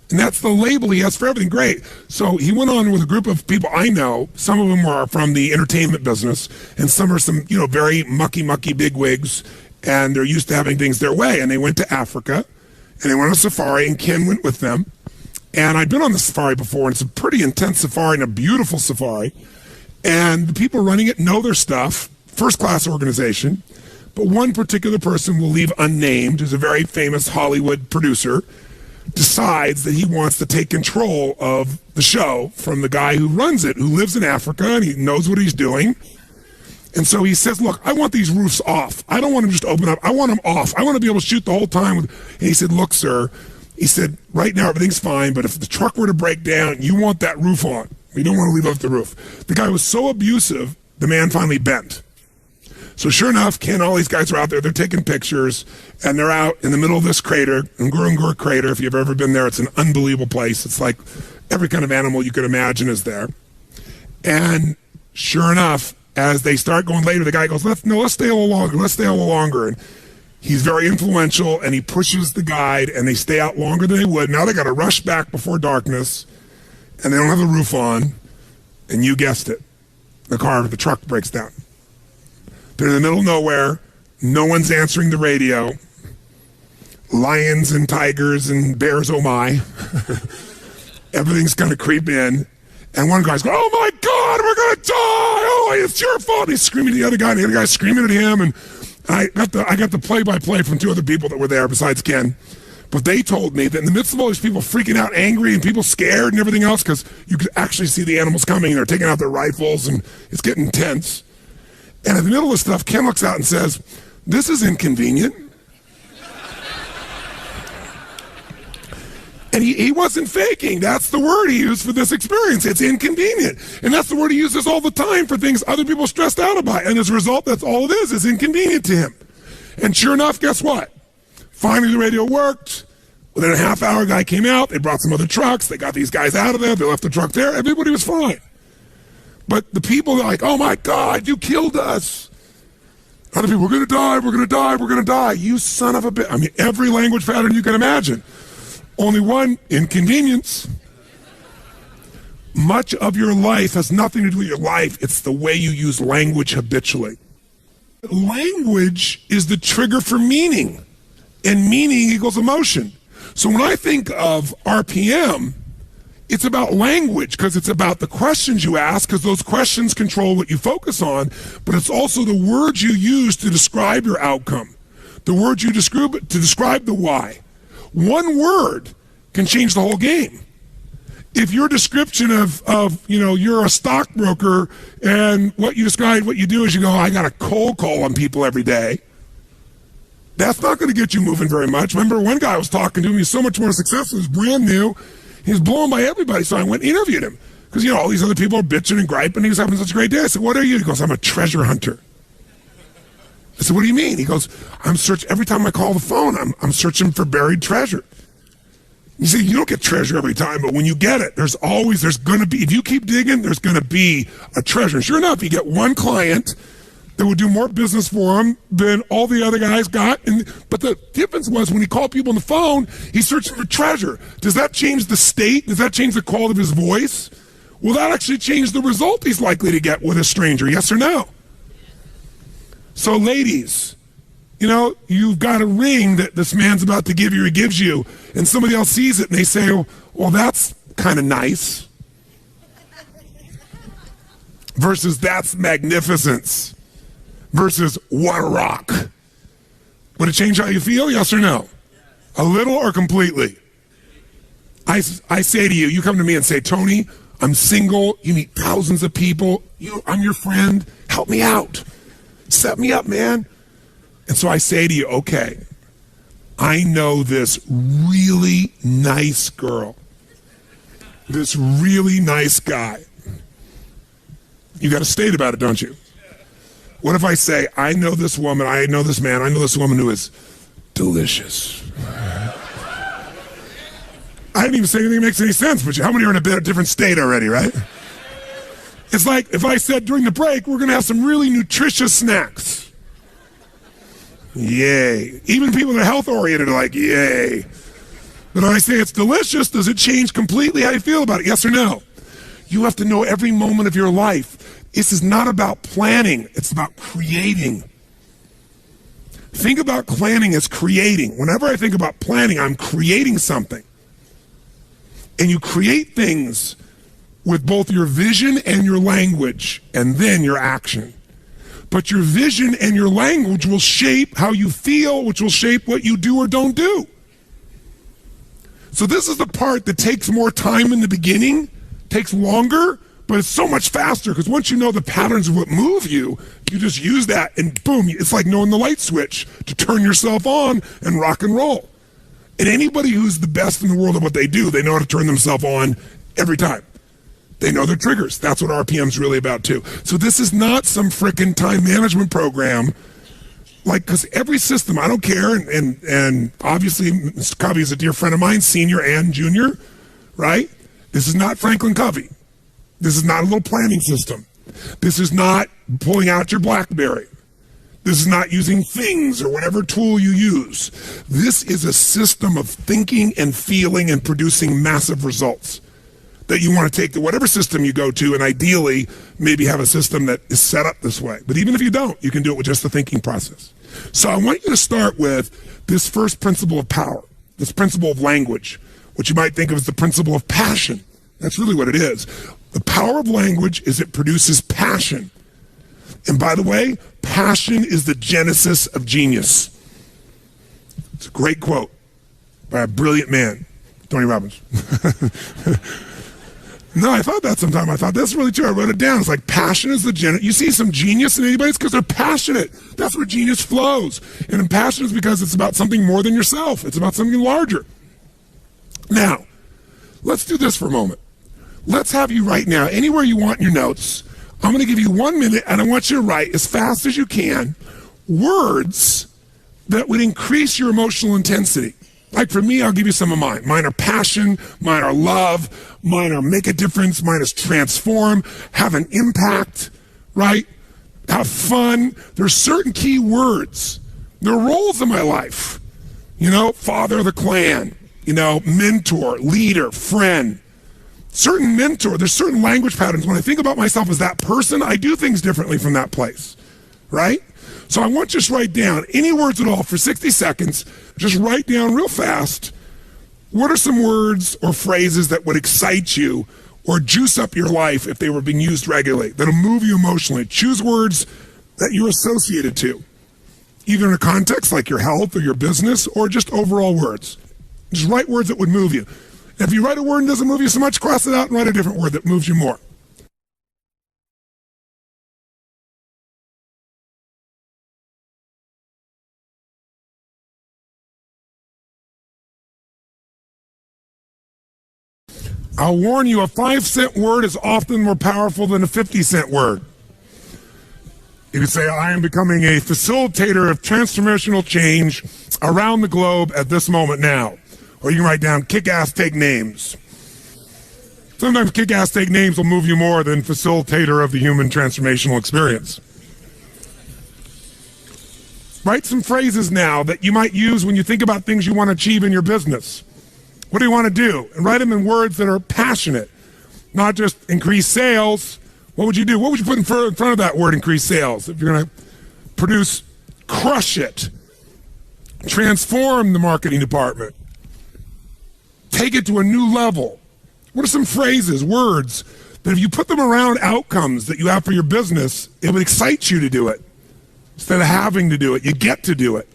And that's the label he has for everything. Great. So he went on with a group of people I know. Some of them are from the entertainment business, and some are some, very mucky bigwigs, and they're used to having things their way. And they went to Africa, and they went on a safari, and Ken went with them. And I'd been on the safari before, and it's a pretty intense safari and a beautiful safari. And the people running it know their stuff, first-class organization. But one particular person we'll leave unnamed, who's a very famous Hollywood producer, decides that he wants to take control of the show from the guy who runs it, who lives in Africa, and he knows what he's doing. And so he says, look, I want these roofs off. I don't want them just open up. I want them off. I want to be able to shoot the whole time. And he said, look, sir, he said, right now everything's fine, but if the truck were to break down, you want that roof on. You don't want to leave off the roof. The guy was so abusive, the man finally bent. So sure enough, Ken, all these guys are out there, they're taking pictures, and they're out in the middle of this crater, Ngurungur crater. If you've ever been there, it's an unbelievable place. It's like every kind of animal you could imagine is there. And sure enough, as they start going later, the guy goes, let's stay a little longer. And he's very influential, and he pushes the guide, and they stay out longer than they would. Now they got to rush back before darkness, and they don't have the roof on, and you guessed it, the truck breaks down. They're in the middle of nowhere. No one's answering the radio. Lions and tigers and bears, oh my. Everything's going to creep in. And one guy's going, oh my God, we're going to die. Oh, it's your fault. He's screaming at the other guy, and the other guy's screaming at him. And I got the play-by-play from two other people that were there besides Ken. But they told me that in the midst of all these people freaking out, angry, and people scared and everything else, because you could actually see the animals coming, and they're taking out their rifles, and it's getting tense. And in the middle of stuff, Ken looks out and says, this is inconvenient. And he wasn't faking. That's the word he used for this experience. It's inconvenient. And that's the word he uses all the time for things other people are stressed out about. And as a result, that's all it is inconvenient to him. And sure enough, guess what? Finally, the radio worked. Within a half hour, a guy came out. They brought some other trucks. They got these guys out of there. They left the truck there. Everybody was fine. But the people are like, oh my God, you killed us. Other people, we're going to die, we're going to die, we're going to die. You son of a bitch. I mean, every language pattern you can imagine. Only one, inconvenience. Much of your life has nothing to do with your life. It's the way you use language habitually. Language is the trigger for meaning, and meaning equals emotion. So when I think of RPM, it's about language, because it's about the questions you ask, because those questions control what you focus on, but it's also the words you use to describe your outcome, the words you describe to describe the why. One word can change the whole game. If your description of you're a stockbroker, and what you describe, what you do is you go, I got a cold call on people every day, that's not going to get you moving very much. Remember, one guy I was talking to, he was so much more successful, he was brand new, he was blown by everybody, so I went and interviewed him. Because, all these other people are bitching and griping, he was having such a great day. I said, what are you? He goes, I'm a treasure hunter. I said, what do you mean? He goes, I'm searching, every time I call the phone, I'm searching for buried treasure. You see, you don't get treasure every time, but when you get it, there's going to be, if you keep digging, there's going to be a treasure. And sure enough, you get one client that would do more business for him than all the other guys got. But the difference was, when he called people on the phone, he's searching for treasure. Does that change the state? Does that change the quality of his voice? Will that actually change the result he's likely to get with a stranger? Yes or no? So ladies, you've got a ring that this man's about to give you, he gives you, and somebody else sees it and they say, well, that's kind of nice. Versus that's magnificence. Versus what a rock. Would it change how you feel? Yes or no? A little or completely? I say to you, you come to me and say, Tony, I'm single, you meet thousands of people, I'm your friend, help me out. Set me up, man. And so I say to you, okay, I know this really nice girl, this really nice guy. You got a state about it, don't you? What if I say, I know this woman, I know this man, I know this woman who is delicious. I didn't even say anything that makes any sense, but how many are in a bit different state already, right? It's like if I said during the break, we're going to have some really nutritious snacks. Yay. Even people that are health-oriented are like, yay. But if I say it's delicious, does it change completely how you feel about it? Yes or no? You have to know every moment of your life. This is not about planning. It's about creating. Think about planning as creating. Whenever I think about planning, I'm creating something. And you create things with both your vision and your language, and then your action. But your vision and your language will shape how you feel, which will shape what you do or don't do. So this is the part that takes more time in the beginning, takes longer, but it's so much faster because once you know the patterns of what move you, you just use that and boom, it's like knowing the light switch to turn yourself on and rock and roll. And anybody who's the best in the world at what they do, they know how to turn themselves on every time. They know their triggers. That's what RPM's really about too. So this is not some frickin' time management program. Like, because every system, I don't care, and obviously Mr. Covey is a dear friend of mine, senior and junior, right? This is not Franklin Covey. This is not a little planning system. This is not pulling out your BlackBerry. This is not using things or whatever tool you use. This is a system of thinking and feeling and producing massive results that you want to take to whatever system you go to, and ideally maybe have a system that is set up this way. But even if you don't, you can do it with just the thinking process. So I want you to start with this first principle of power, this principle of language, which you might think of as the principle of passion. That's really what it is. The power of language is it produces passion. And by the way, passion is the genesis of genius. It's a great quote by a brilliant man, Tony Robbins. No, I thought that sometime. I thought that's really true. I wrote it down. It's like passion is the genesis. You see some genius in anybody, it's because they're passionate. That's where genius flows. And passion is because it's about something more than yourself. It's about something larger. Now, let's do this for a moment. Let's have you write now, anywhere you want in your notes. I'm going to give you 1 minute, and I want you to write as fast as you can words that would increase your emotional intensity. Like for me, I'll give you some of mine. Mine are passion, mine are love, mine are make a difference, mine is transform, have an impact, right? Have fun. There's certain key words. There are roles in my life. You know, father of the clan, you know, mentor, leader, friend. Certain mentor, there's certain language patterns. When I think about myself as that person, I do things differently from that place, right? So I want you to just write down any words at all for 60 seconds. Just write down real fast. What are some words or phrases that would excite you or juice up your life if they were being used regularly, that'll move you emotionally? Choose words that you're associated to, either in a context like your health or your business or just overall words. Just write words that would move you. If you write a word and doesn't move you so much, cross it out and write a different word that moves you more. I'll warn you, a 5-cent word is often more powerful than a 50-cent word. You could say, I am becoming a facilitator of transformational change around the globe at this moment now. Or you can write down, kick-ass, take names. Sometimes kick-ass, take names will move you more than facilitator of the human transformational experience. Write some phrases now that you might use when you think about things you want to achieve in your business. What do you want to do? And write them in words that are passionate, not just increase sales. What would you do? What would you put in front of that word, increase sales? If you're going to produce, crush it, transform the marketing department, take it to a new level. What are some phrases, words, that if you put them around outcomes that you have for your business, it would excite you to do it? Instead of having to do it, you get to do it.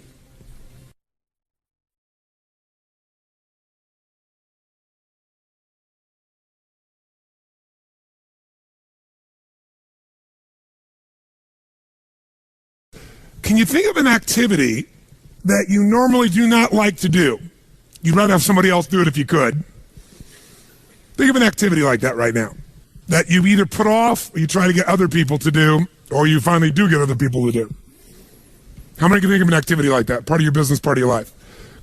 Can you think of an activity that you normally do not like to do? You'd rather have somebody else do it if you could. Think of an activity like that right now that you either put off or you try to get other people to do, or you finally do get other people to do. How many can think of an activity like that? Part of your business, part of your life.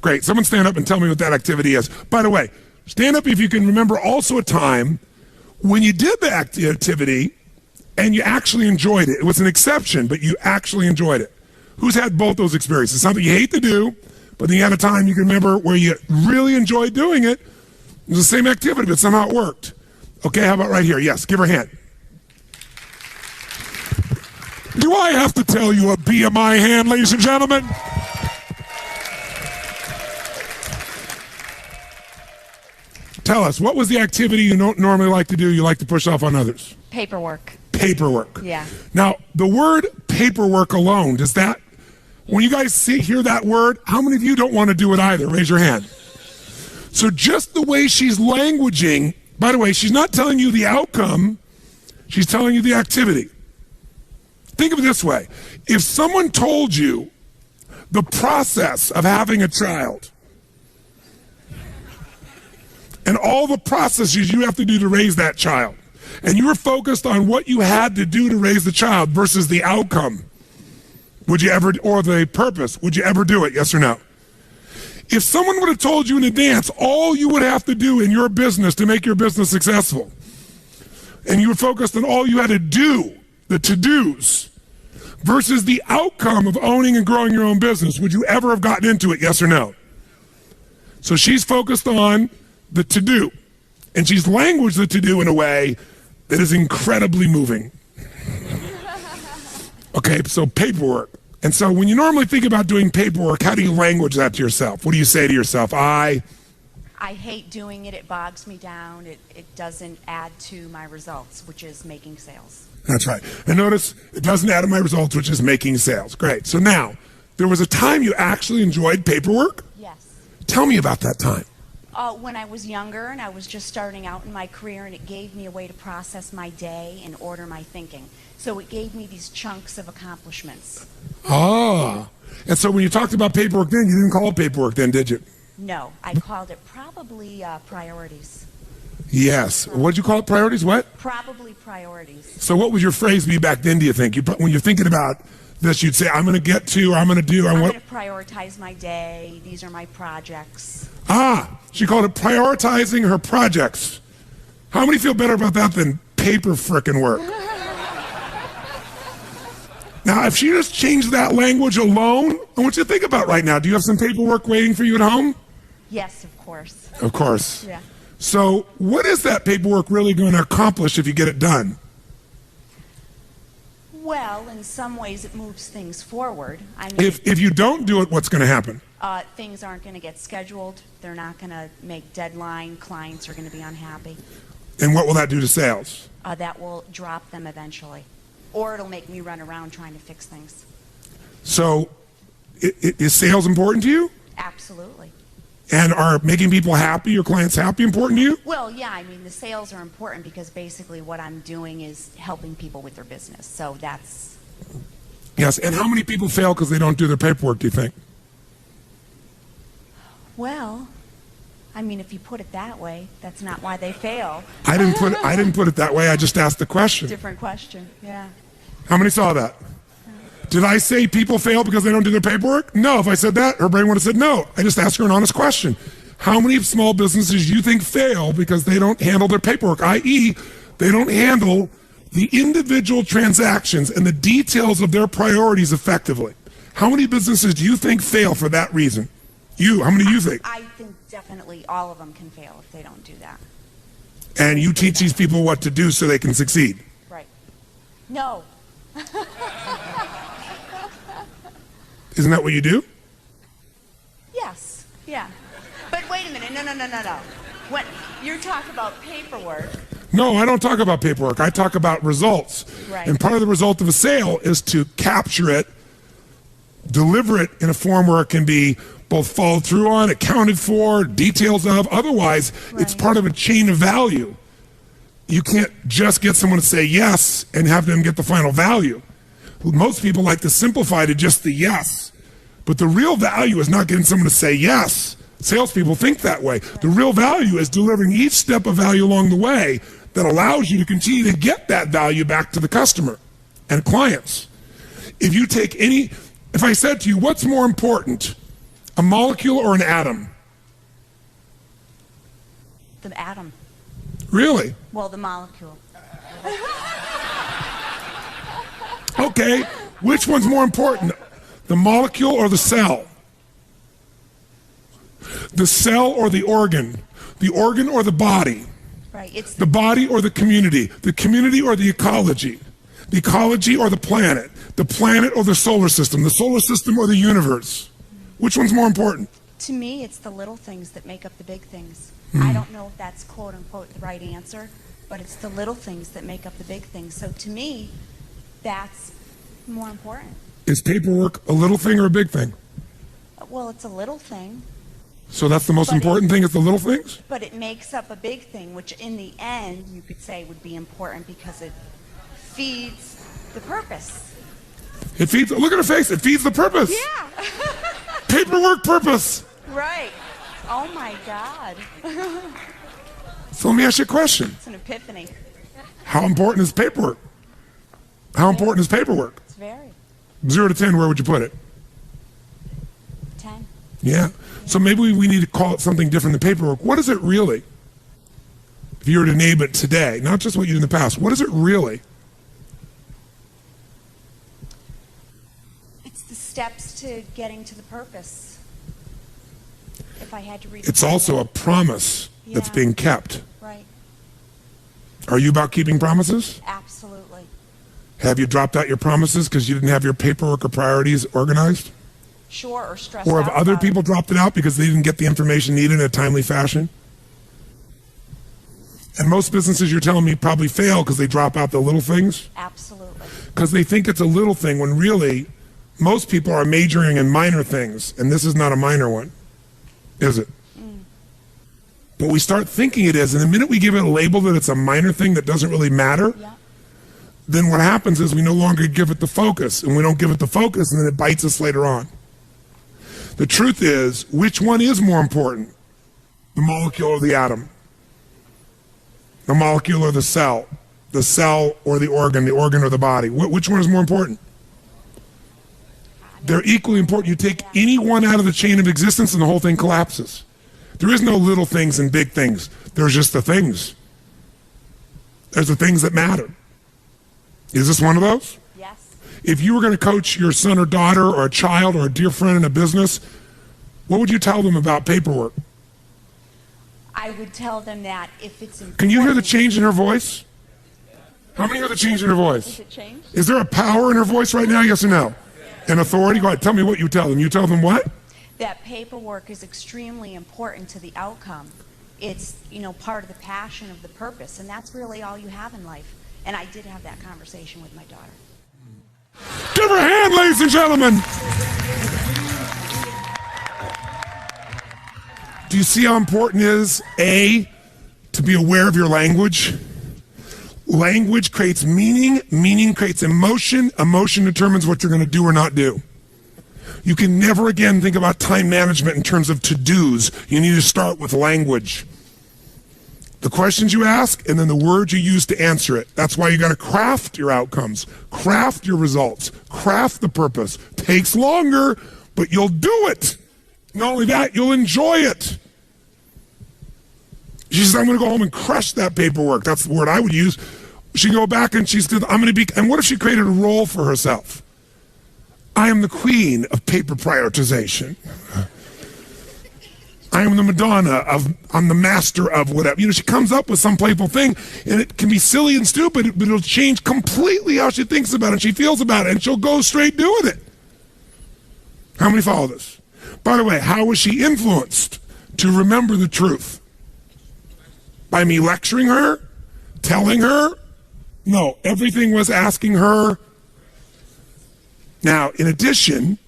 Great. Someone stand up and tell me what that activity is. By the way, Stand up if you can remember also a time when you did the activity and you actually enjoyed it. It was an exception, but you actually enjoyed it. Who's had both those experiences? Something you hate to do, but then you had a time you can remember where you really enjoyed doing it. It was the same activity, but somehow it worked. Okay, how about right here? Yes, give her a hand. Do I have to tell you a BMI hand, ladies and gentlemen? Tell us, what was the activity you don't normally like to do, you like to push off on others? Paperwork. Paperwork. Yeah. Now, the word paperwork alone, does that, when you guys hear that word, how many of you don't want to do it either? Raise your hand. So just the way she's languaging, by the way, she's not telling you the outcome, she's telling you the activity. Think of it this way. If someone told you the process of having a child and all the processes you have to do to raise that child, and you were focused on what you had to do to raise the child versus the outcome, would you ever, or the purpose, would you ever do it, yes or no? If someone would have told you in advance all you would have to do in your business to make your business successful, and you were focused on all you had to do, the to-dos, versus the outcome of owning and growing your own business, would you ever have gotten into it, yes or no? So she's focused on the to-do, and she's languaged the to-do in a way that is incredibly moving. Okay, so paperwork. And so when you normally think about doing paperwork, how do you language that to yourself? What do you say to yourself? I hate doing it. It bogs me down. It doesn't add to my results, which is making sales. That's right. And notice, it doesn't add to my results, which is making sales. Great. So now, there was a time you actually enjoyed paperwork? Yes. Tell me about that time. When I was younger and I was just starting out in my career, and it gave me a way to process my day and order my thinking. So it gave me these chunks of accomplishments. Ah. And so when you talked about paperwork then, you didn't call it paperwork then, did you? No, I called it probably priorities. Yes. What did you call it? Priorities? What? Probably priorities. So what would your phrase be back then, do you think? When you're thinking about this, you'd say, I'm going to get to, or I'm going to do, or I'm what? going to prioritize my day. These are my projects. Ah, she called it prioritizing her projects. How many feel better about that than paper frickin' work? Now, if she just changed that language alone, I want you to think about right now. Do you have some paperwork waiting for you at home? Yes, of course. Of course. Yeah. So what is that paperwork really going to accomplish if you get it done? Well, in some ways it moves things forward. I mean, If you don't do it, what's going to happen? things aren't going to get scheduled. They're not going to make deadline. Clients are going to be unhappy. And what will that do to sales? That will drop them eventually. Or it'll make me run around trying to fix things. So is sales important to you? Absolutely. And are making people happy, your clients happy, important to you? Well, yeah, I mean, the sales are important because basically what I'm doing is helping people with their business. So that's... Yes, and how many people fail because they don't do their paperwork, do you think? Well, I mean, if you put it that way, that's not why they fail. I didn't put it that way. I just asked the question. Different question, yeah. How many saw that? Did I say people fail because they don't do their paperwork? No. If I said that, her brain would have said no. I just asked her an honest question. How many small businesses do you think fail because they don't handle their paperwork, i.e., they don't handle the individual transactions and the details of their priorities effectively? How many businesses do you think fail for that reason? How many do you think? I think definitely all of them can fail if they don't do that. And you teach these people what to do so they can succeed? Right. No. Isn't that what you do? Yes, yeah. But wait a minute, no. When you're talking about paperwork. No, I don't talk about paperwork. I talk about results. Right. And part of the result of a sale is to capture it, deliver it in a form where it can be both followed through on, accounted for, details of. Otherwise, it's part of a chain of value. You can't just get someone to say yes and have them get the final value. Most people like to simplify to just the yes. But the real value is not getting someone to say yes. Salespeople think that way. The real value is delivering each step of value along the way that allows you to continue to get that value back to the customer and clients. If I said to you, what's more important, a molecule or an atom? The atom. Really? Well, the molecule. Okay, which one's more important? The molecule or the cell? The cell or the organ? The organ or the body? Right. It's The body or the community or the ecology or the planet or the solar system or the universe. Which one's more important? To me, it's the little things that make up the big things. I don't know if that's quote unquote the right answer, but it's the little things that make up the big things. So to me, that's more important. Is paperwork a little thing or a big thing? Well, it's a little thing, So that's the most important thing, is the little things? but it makes up a big thing, which in the end you could say would be important because it feeds the purpose. It feeds, look at her face, it feeds the purpose. Yeah. Paperwork purpose. Right. Oh my God. So let me ask you a question. It's an epiphany. How important is paperwork? How important is paperwork? It's very. 0 to 10, where would you put it? 10. Yeah. So maybe we need to call it something different than paperwork. What is it really? If you were to name it today, not just what you did in the past, what is it really? It's the steps to getting to the purpose. If I had to read It's also a promise that's Yeah. being kept. Right. Are you about keeping promises? Absolutely. Have you dropped out your promises because you didn't have your paperwork or priorities organized? Sure, or stressed Or out have other about it. people dropped it out because they didn't get the information needed in a timely fashion? And most businesses, you're telling me, probably fail because they drop out the little things? Absolutely. Because they think it's a little thing when really most people are majoring in minor things, and this is not a minor one, is it? But we start thinking it is, and the minute we give it a label that it's a minor thing that doesn't really matter, Yeah. then what happens is we no longer give it the focus, and we don't give it the focus, and then it bites us later on. The truth is, which one is more important? The molecule or the atom? The molecule or the cell or the organ or the body? Which one is more important? They're equally important. You take any one out of the chain of existence and the whole thing collapses. There is no little things and big things. There's just the things. There's the things that matter. Is this one of those? Yes. If you were going to coach your son or daughter or a child or a dear friend in a business, what would you tell them about paperwork? I would tell them that if it's important. Can you hear the change in her voice? How many hear the change in her Does voice? it change? Is there a power in her voice right now, yes or no? An authority? Go ahead, tell me what you tell them. You tell them what? That paperwork is extremely important to the outcome. It's, part of the passion of the purpose, and that's really all you have in life. And I did have that conversation with my daughter. Give her a hand, ladies and gentlemen. Do you see how important it is, A, to be aware of your language? Language creates meaning, meaning creates emotion, emotion determines what you're going to do or not do. You can never again think about time management in terms of to-dos. You need to start with language. The questions you ask and then the words you use to answer it. That's why you got to craft your outcomes, craft your results, craft the purpose. Takes longer, but you'll do it. Not only that, you'll enjoy it. She says, I'm going to go home and crush that paperwork. That's the word I would use. She go back and she said, I'm going to be, and what if she created a role for herself? I am the queen of paper prioritization. I am the Madonna I'm the master of whatever. She comes up with some playful thing, and it can be silly and stupid, but it'll change completely how she thinks about it, and she feels about it, and she'll go straight doing it. How many follow this? By the way, how was she influenced to remember the truth? By me lecturing her? Telling her? No, everything was asking her. Now, in addition,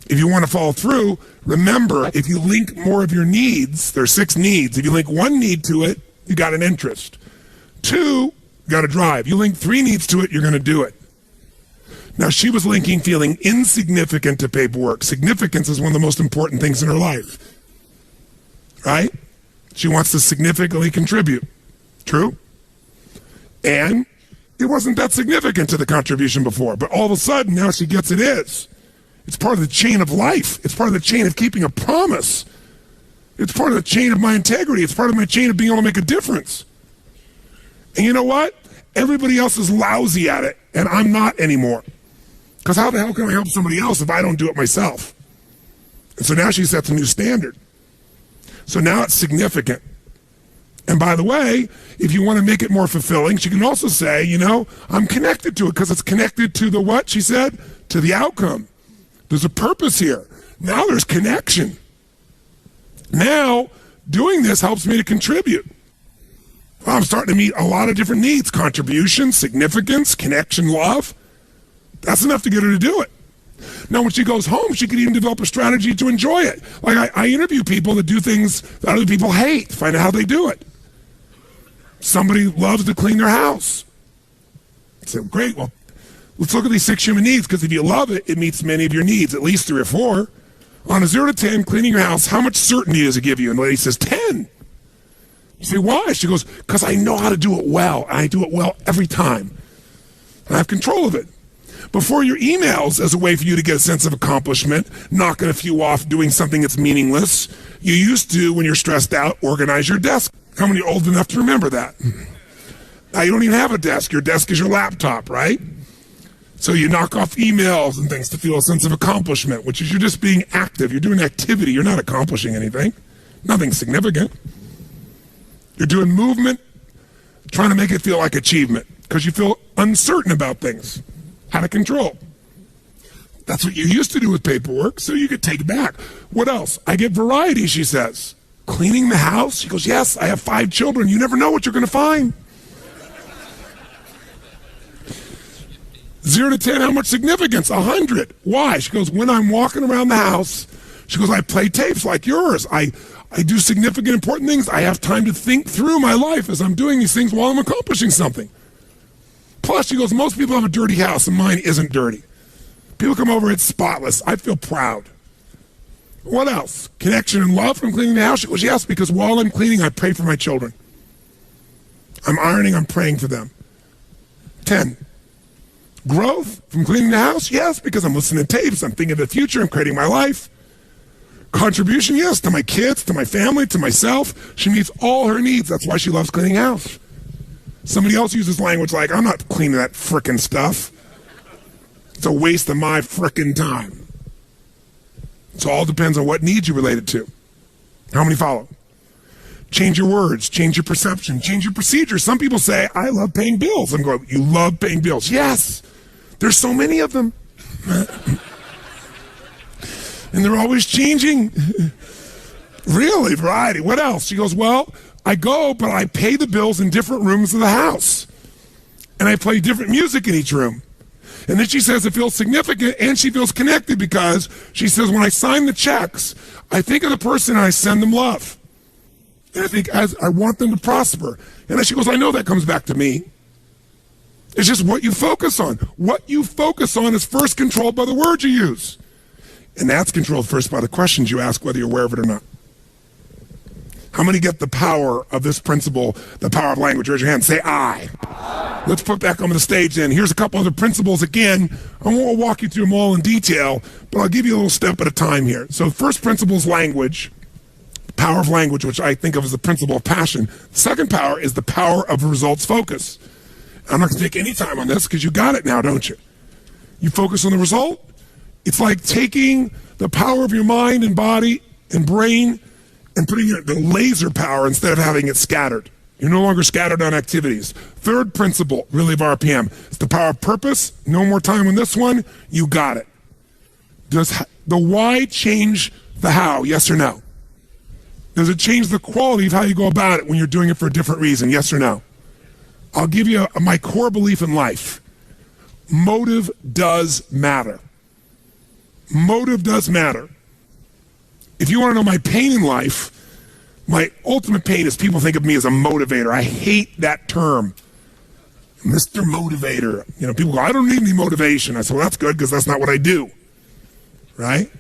if you want to follow through, remember, if you link more of your needs, there's 6 needs. If you link 1 need to it, you got an interest. 2, you got a drive. You link 3 needs to it, you're going to do it. Now, she was linking feeling insignificant to paperwork. Significance is one of the most important things in her life. Right? She wants to significantly contribute. True? And it wasn't that significant to the contribution before, but all of a sudden, now she gets it is. It's part of the chain of life. It's part of the chain of keeping a promise. It's part of the chain of my integrity. It's part of my chain of being able to make a difference. And you know what? Everybody else is lousy at it, and I'm not anymore. Because how the hell can I help somebody else if I don't do it myself? And so now she sets a new standard. So now it's significant. And by the way, if you want to make it more fulfilling, she can also say, you know, I'm connected to it because it's connected to the what, she said? To the outcome. There's a purpose here. Now there's connection. Now, doing this helps me to contribute. Well, I'm starting to meet a lot of different needs: contribution, significance, connection, love. That's enough to get her to do it. Now, when she goes home, she could even develop a strategy to enjoy it. Like I interview people that do things that other people hate, find out how they do it. Somebody loves to clean their house. I said, great, well, let's look at these 6 human needs, because if you love it, it meets many of your needs, at least 3 or 4. On a 0 to 10, cleaning your house, how much certainty does it give you? And the lady says, 10. You say, why? She goes, because I know how to do it well. I do it well every time. And I have control of it. Before your emails, as a way for you to get a sense of accomplishment, knocking a few off, doing something that's meaningless, you used to, when you're stressed out, organize your desk. How many are old enough to remember that? Now you don't even have a desk. Your desk is your laptop, right? So you knock off emails and things to feel a sense of accomplishment, which is you're just being active. You're doing activity. You're not accomplishing anything. Nothing significant. You're doing movement, trying to make it feel like achievement, because you feel uncertain about things, out of control. That's what you used to do with paperwork, so you could take it back. What else? I get variety, she says. Cleaning the house? She goes, yes, I have 5 children. You never know what you're going to find. 0 to 10, how much significance? 100. Why? She goes, when I'm walking around the house, she goes, I play tapes like yours. I do significant, important things. I have time to think through my life as I'm doing these things while I'm accomplishing something. Plus, she goes, most people have a dirty house, and mine isn't dirty. People come over, it's spotless. I feel proud. What else? Connection and love from cleaning the house? She goes, yes, because while I'm cleaning, I pray for my children. I'm ironing, I'm praying for them. 10. Growth from cleaning the house? Yes, because I'm listening to tapes, I'm thinking of the future, I'm creating my life. Contribution? Yes, to my kids, to my family, to myself. She meets all her needs. That's why she loves cleaning house. Somebody else uses language like, I'm not cleaning that frickin' stuff. It's a waste of my frickin' time. So it all depends on what needs you related to. How many follow? Change your words, change your perception, change your procedures. Some people say, I love paying bills. I'm going, you love paying bills? Yes. There's so many of them. And they're always changing. Really, variety. What else? She goes, well, I go, but I pay the bills in different rooms of the house. And I play different music in each room. And then she says it feels significant, and she feels connected, because she says, when I sign the checks, I think of the person and I send them love. And I think I want them to prosper. And then she goes, I know that comes back to me. It's just what you focus on. What you focus on is first controlled by the words you use. And that's controlled first by the questions you ask, whether you're aware of it or not. How many get the power of this principle, the power of language? Raise your hand. Say I. Let's put back on the stage then. Here's a couple other principles again. I won't walk you through them all in detail, but I'll give you a little step at a time here. So first principle is language. Power of language, which I think of as the principle of passion. Second power is the power of results focus. I'm not going to take any time on this because you got it now, don't you? You focus on the result. It's like taking the power of your mind and body and brain and putting it the laser power instead of having it scattered. You're no longer scattered on activities. Third principle, really, of RPM, is the power of purpose. No more time on this one. You got it. Does the why change the how? Yes or no? Does it change the quality of how you go about it when you're doing it for a different reason? Yes or no? I'll give you my core belief in life. Motive does matter. Motive does matter. If you want to know my pain in life, my ultimate pain is people think of me as a motivator. I hate that term. Mr. Motivator. You know, people go, I don't need any motivation. I said, well, that's good because that's not what I do. Right?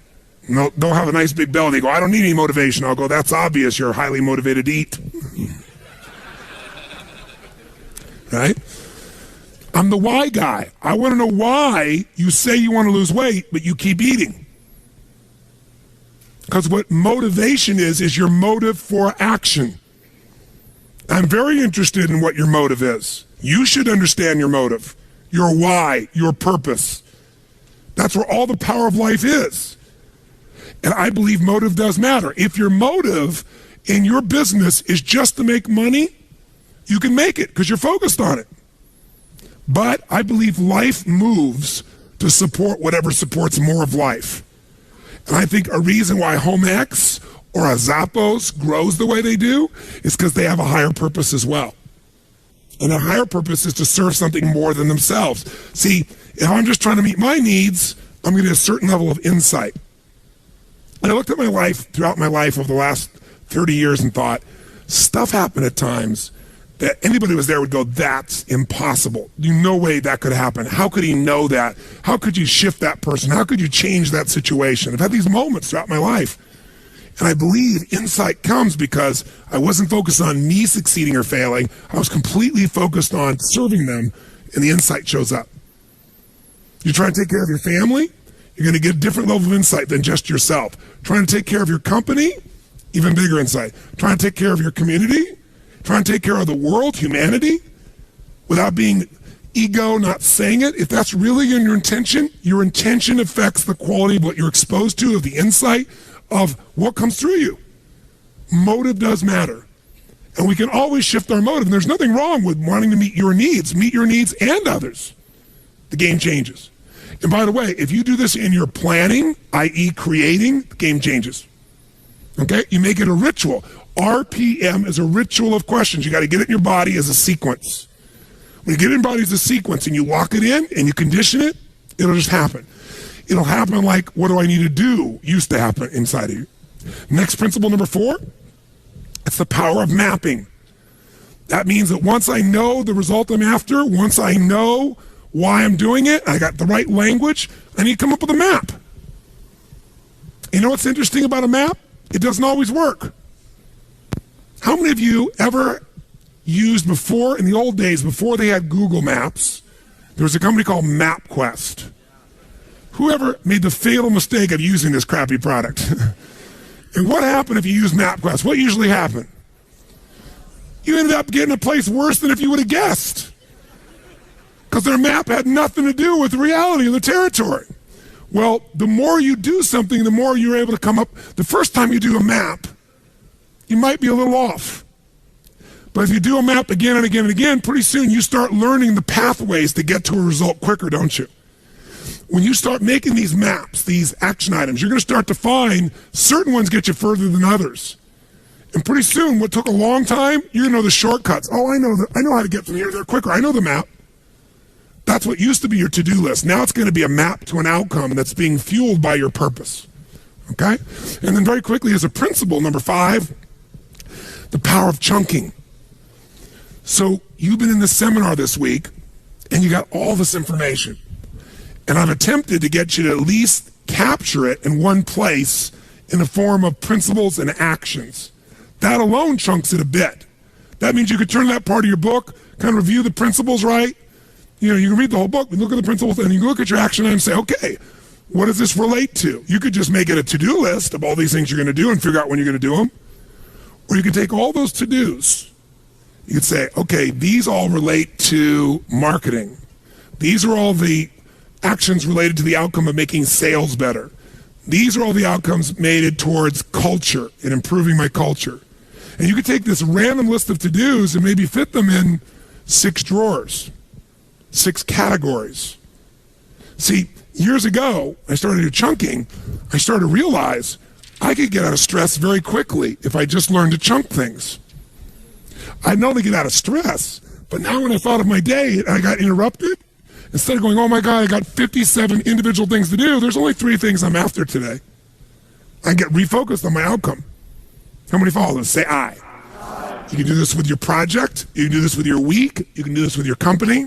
And they'll have a nice big belly. They go, I don't need any motivation. I'll go, that's obvious. You're highly motivated to eat. Right? I'm the why guy. I want to know why you say you want to lose weight, but you keep eating. Because what motivation is your motive for action. I'm very interested in what your motive is. You should understand your motive, your why, your purpose. That's where all the power of life is. And I believe motive does matter. If your motive in your business is just to make money, you can make it because you're focused on it. But I believe life moves to support whatever supports more of life. And I think a reason why HomeX or a Zappos grows the way they do is because they have a higher purpose as well. And a higher purpose is to serve something more than themselves. See, if I'm just trying to meet my needs, I'm going to get a certain level of insight. And I looked at my life, throughout my life over the last 30 years and thought, stuff happened at times that anybody who was there would go, that's impossible. No way that could happen. How could he know that? How could you shift that person? How could you change that situation? I've had these moments throughout my life. And I believe insight comes because I wasn't focused on me succeeding or failing. I was completely focused on serving them, and the insight shows up. You're trying to take care of your family, you're going to get a different level of insight than just yourself. Trying to take care of your company, even bigger insight. Trying to take care of your community, trying to take care of the world, humanity, without being ego, not saying it. If that's really in your intention affects the quality of what you're exposed to, of the insight, of what comes through you. Motive does matter. And we can always shift our motive. And there's nothing wrong with wanting to meet your needs and others. The game changes. And by the way, if you do this in your planning, i.e. creating, the game changes. Okay? You make it a ritual. RPM is a ritual of questions. You got to get it in your body as a sequence. When you get it in your body as a sequence and you lock it in and you condition it, it'll just happen. It'll happen like, what do I need to do, used to happen inside of you. Next principle, number 4, it's the power of mapping. That means that once I know the result I'm after, once I know why I'm doing it, I got the right language, I need to come up with a map. You know what's interesting about a map? It doesn't always work. How many of you ever used before, in the old days, before they had Google Maps, there was a company called MapQuest? Whoever made the fatal mistake of using this crappy product? And what happened if you use MapQuest? What usually happened? You ended up getting a place worse than if you would have guessed. Because their map had nothing to do with the reality of the territory. Well, the more you do something, the more you're able to come up. The first time you do a map, you might be a little off. But if you do a map again and again and again, pretty soon you start learning the pathways to get to a result quicker, don't you? When you start making these maps, these action items, you're going to start to find certain ones get you further than others. And pretty soon, what took a long time, you're going to know the shortcuts. Oh, I know how to get from here to there quicker. I know the map. That's what used to be your to-do list. Now it's going to be a map to an outcome that's being fueled by your purpose. Okay? And then very quickly, as a principle, number 5, the power of chunking. So you've been in this seminar this week, and you got all this information. And I've attempted to get you to at least capture it in one place in the form of principles and actions. That alone chunks it a bit. That means you could turn that part of your book, kind of review the principles, right? You know, you can read the whole book, look at the principles, and you can look at your action item and say, okay, what does this relate to? You could just make it a to-do list of all these things you're going to do and figure out when you're going to do them. Or you can take all those to-dos. You could say, okay, these all relate to marketing. These are all the actions related to the outcome of making sales better. These are all the outcomes made towards culture and improving my culture. And you could take this random list of to-dos and maybe fit them in 6 drawers, 6 categories. See, years ago, I started do chunking. I started to realize I could get out of stress very quickly if I just learned to chunk things. I'd not only get out of stress, but now when I thought of my day and I got interrupted, instead of going, oh my God, I got 57 individual things to do, there's only 3 things I'm after today. I get refocused on my outcome. How many follow this? Say I. You can do this with your project. You can do this with your week. You can do this with your company.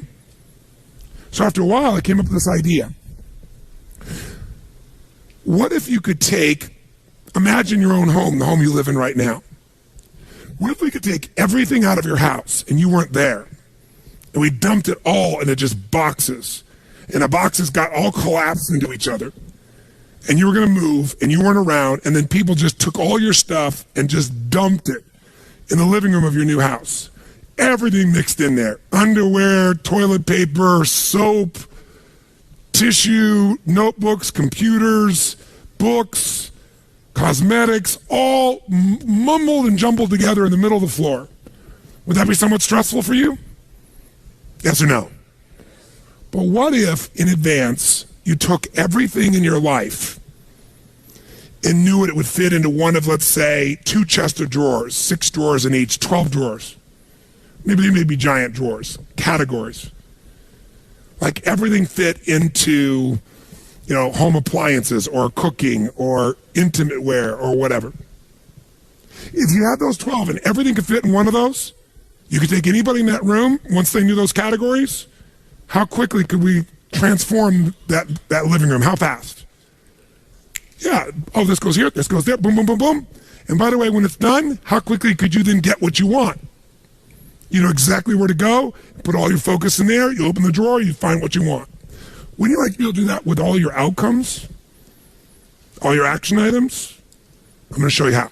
So after a while, I came up with this idea. What if you could imagine your own home, the home you live in right now. What if we could take everything out of your house and you weren't there? And we dumped it all into just boxes. And the boxes got all collapsed into each other. and you were going to move and you weren't around, and then people just took all your stuff and just dumped it in the living room of your new house. Everything mixed in there. Underwear, toilet paper, soap, tissue, notebooks, computers, books, cosmetics, all mumbled and jumbled together in the middle of the floor. Would that be somewhat stressful for you? Yes or no? But what if, in advance, you took everything in your life and knew it would fit into one of, let's say, 2 chests of drawers, 6 drawers in each, 12 drawers. Maybe they may be giant drawers, categories. Like everything fit into, home appliances or cooking or intimate wear or whatever. If you had those 12 and everything could fit in one of those, you could take anybody in that room, once they knew those categories, how quickly could we transform that living room? How fast? Yeah. Oh, this goes here, this goes there, boom, boom, boom, boom. And by the way, when it's done, how quickly could you then get what you want? You know exactly where to go, put all your focus in there, you open the drawer, you find what you want. Wouldn't you like to be able to do that with all your outcomes? All your action items? I'm going to show you how.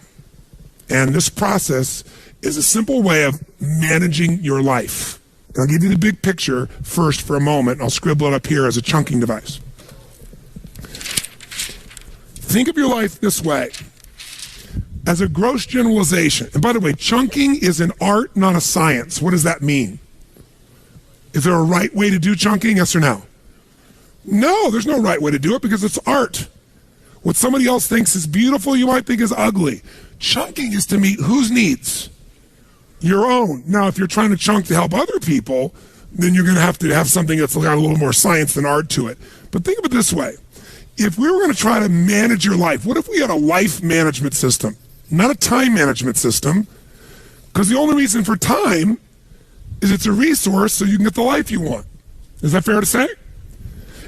And this process is a simple way of managing your life. I'll give you the big picture first for a moment, and I'll scribble it up here as a chunking device. Think of your life this way, as a gross generalization. And by the way, chunking is an art, not a science. What does that mean? Is there a right way to do chunking, yes or no? No, there's no right way to do it because it's art. What somebody else thinks is beautiful, you might think is ugly. Chunking is to meet whose needs? Your own. Now, if you're trying to chunk to help other people, then you're going to have something that's got a little more science than art to it. But think of it this way. If we were going to try to manage your life, what if we had a life management system, not a time management system? Because the only reason for time is it's a resource so you can get the life you want. Is that fair to say?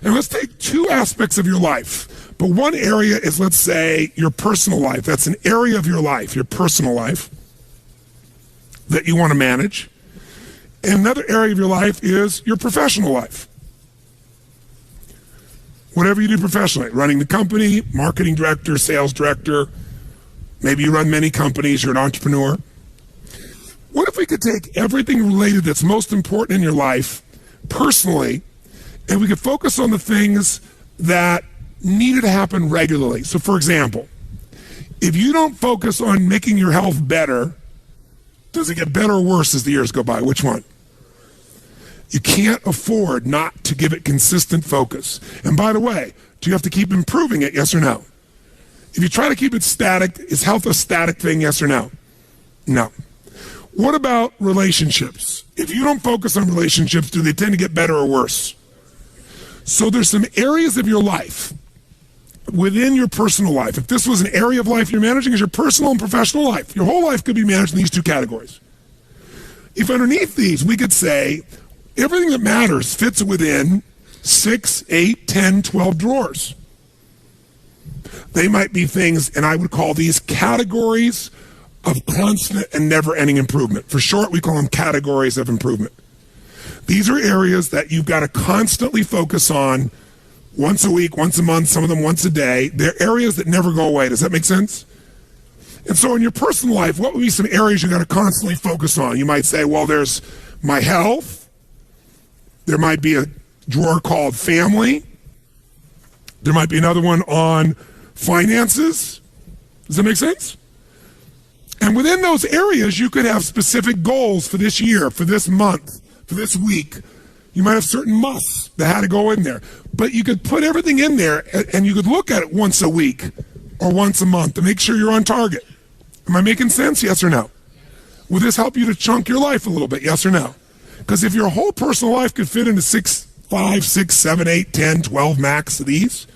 And let's take 2 aspects of your life. But one area is, let's say, your personal life. That's an area of your life, your personal life, that you want to manage. And another area of your life is your professional life. Whatever you do professionally, running the company, marketing director, sales director, maybe you run many companies, you're an entrepreneur. What if we could take everything related that's most important in your life personally, and we could focus on the things that needed to happen regularly? So for example, if you don't focus on making your health better, does it get better or worse as the years go by? Which one? You can't afford not to give it consistent focus. And by the way, do you have to keep improving it, yes or no? If you try to keep it static, is health a static thing, yes or no? No. What about relationships? If you don't focus on relationships, do they tend to get better or worse? So there's some areas of your life within your personal life. If this was an area of life you're managing, is your personal and professional life. Your whole life could be managed in these 2 categories. If underneath these, we could say everything that matters fits within 6, 8, 10, 12 drawers. They might be things, and I would call these categories of constant and never-ending improvement. For short, we call them categories of improvement. These are areas that you've got to constantly focus on once a week, once a month, some of them once a day. They're areas that never go away. Does that make sense? And so in your personal life, what would be some areas you got to constantly focus on? You might say, well, there's my health. There might be a drawer called family. There might be another one on finances. Does that make sense? And within those areas, you could have specific goals for this year, for this month, for this week. You might have certain musts that had to go in there. But you could put everything in there, and you could look at it once a week or once a month to make sure you're on target. Am I making sense? Yes or no? Will this help you to chunk your life a little bit? Yes or no? Because if your whole personal life could fit into 5, 6, 7, 8, 10, 12 max of these,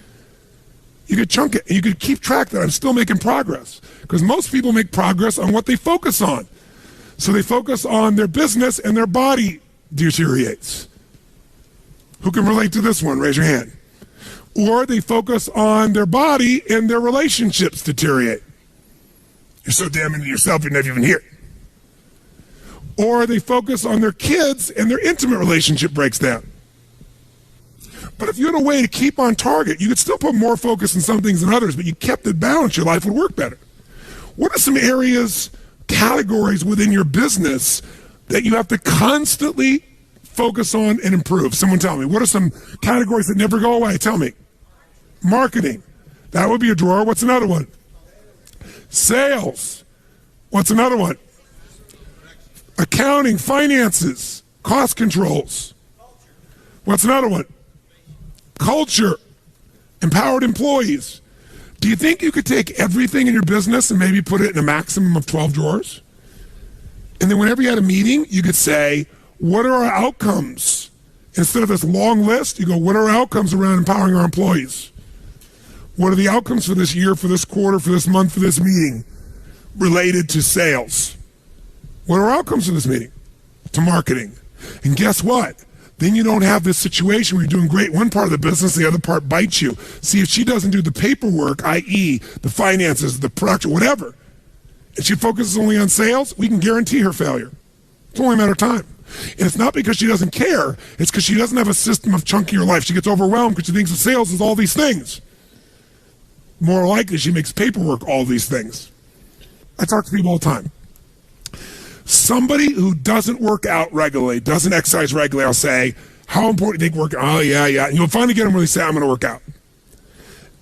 you could chunk it, and you could keep track that I'm still making progress. Because most people make progress on what they focus on. So they focus on their business, and their body deteriorates. Who can relate to this one? Raise your hand. Or they focus on their body, and their relationships deteriorate. You're so damn into yourself, you're never even here. Or they focus on their kids, and their intimate relationship breaks down. But if you had a way to keep on target, you could still put more focus on some things than others, but you kept it balanced, your life would work better. What are some areas, categories within your business that you have to constantly focus on and improve? Someone tell me. What are some categories that never go away? Tell me. Marketing. That would be a drawer. What's another one? Sales. What's another one? Accounting, finances, cost controls. What's another one? Culture, empowered employees. Do you think you could take everything in your business and maybe put it in a maximum of 12 drawers? And then whenever you had a meeting, you could say, what are our outcomes? Instead of this long list, you go, what are our outcomes around empowering our employees? What are the outcomes for this year, for this quarter, for this month, for this meeting related to sales? What are our outcomes for this meeting? To marketing. And guess what? Then you don't have this situation where you're doing great one part of the business, the other part bites you. See, if she doesn't do the paperwork, i.e. the finances, the production, whatever, and she focuses only on sales, we can guarantee her failure. It's only a matter of time. And it's not because she doesn't care, it's because she doesn't have a system of chunking her life. She gets overwhelmed because she thinks of sales is all these things. More likely, she makes paperwork all these things. I talk to people all the time. Somebody who doesn't work out regularly, doesn't exercise regularly, I'll say, how important do you think working? Oh, yeah. And you'll finally get them where they say, I'm going to work out.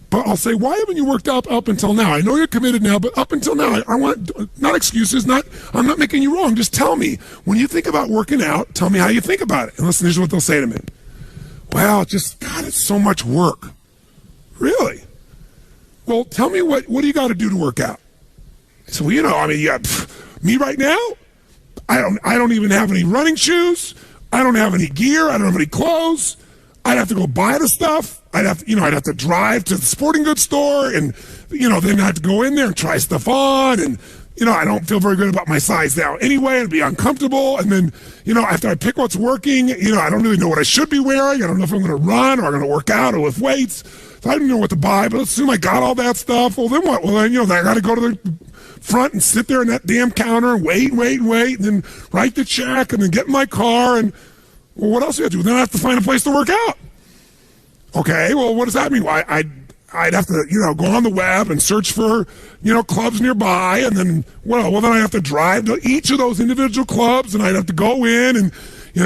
But I'll say, why haven't you worked out up until now? I know you're committed now, but up until now, I want, not excuses, I'm not making you wrong. Just tell me, when you think about working out, tell me how you think about it. And listen, here's what they'll say to me. Well, God, it's so much work. Really? Well, tell me what do you got to do to work out? So, me right now, I don't even have any running shoes. I don't have any gear. I don't have any clothes. I'd have to go buy the stuff. I'd have to drive to the sporting goods store and, then I'd have to go in there and try stuff on. And, I don't feel very good about my size now anyway. It'd be uncomfortable. And then, after I pick what's working, I don't really know what I should be wearing. I don't know if I'm going to run or I'm going to work out or lift weights. So I don't know what to buy. But assume I got all that stuff. Well, then what? Well, then, I got to go to the front and sit there in that damn counter and wait, and then write the check and then get in my car and, well, what else do I have to do? Then I have to find a place to work out. Okay, well, what does that mean? Well, I'd have to, go on the web and search for, clubs nearby, and then, then I have to drive to each of those individual clubs, and I'd have to go in and,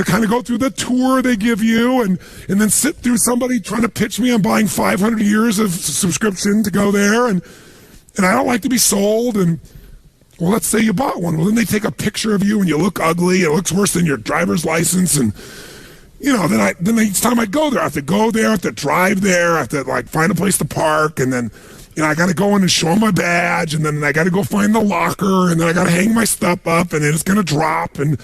kind of go through the tour they give you, and then sit through somebody trying to pitch me on buying 500 years of subscription to go there, and I don't like to be sold, and, well, let's say you bought one. Well, then they take a picture of you and you look ugly. It looks worse than your driver's license. And, then each time I go there, I have to go there, I have to drive there, I have to, find a place to park. And then, I got to go in and show them my badge. And then I got to go find the locker. And then I got to hang my stuff up and then it's going to drop. And,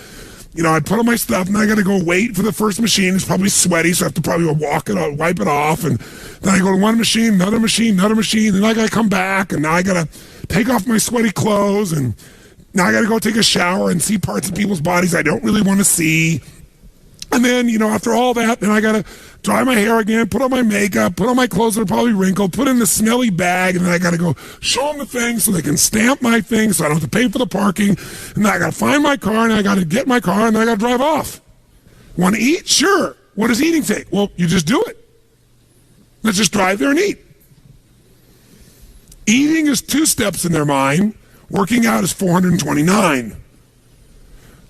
I put on my stuff and I got to go wait for the first machine. It's probably sweaty, so I have to probably walk it out, wipe it off. And then I go to one machine, another machine. Then I got to come back and now I got to take off my sweaty clothes. And now I got to go take a shower and see parts of people's bodies I don't really want to see. And then, after all that, then I got to dry my hair again, put on my makeup, put on my clothes that are probably wrinkled, put in the smelly bag, and then I got to go show them the thing so they can stamp my thing so I don't have to pay for the parking. And then I got to find my car, and I got to get my car, and then I got to drive off. Want to eat? Sure. What does eating take? Well, you just do it. Let's just drive there and eat. Eating is 2 steps in their mind. Working out is 429.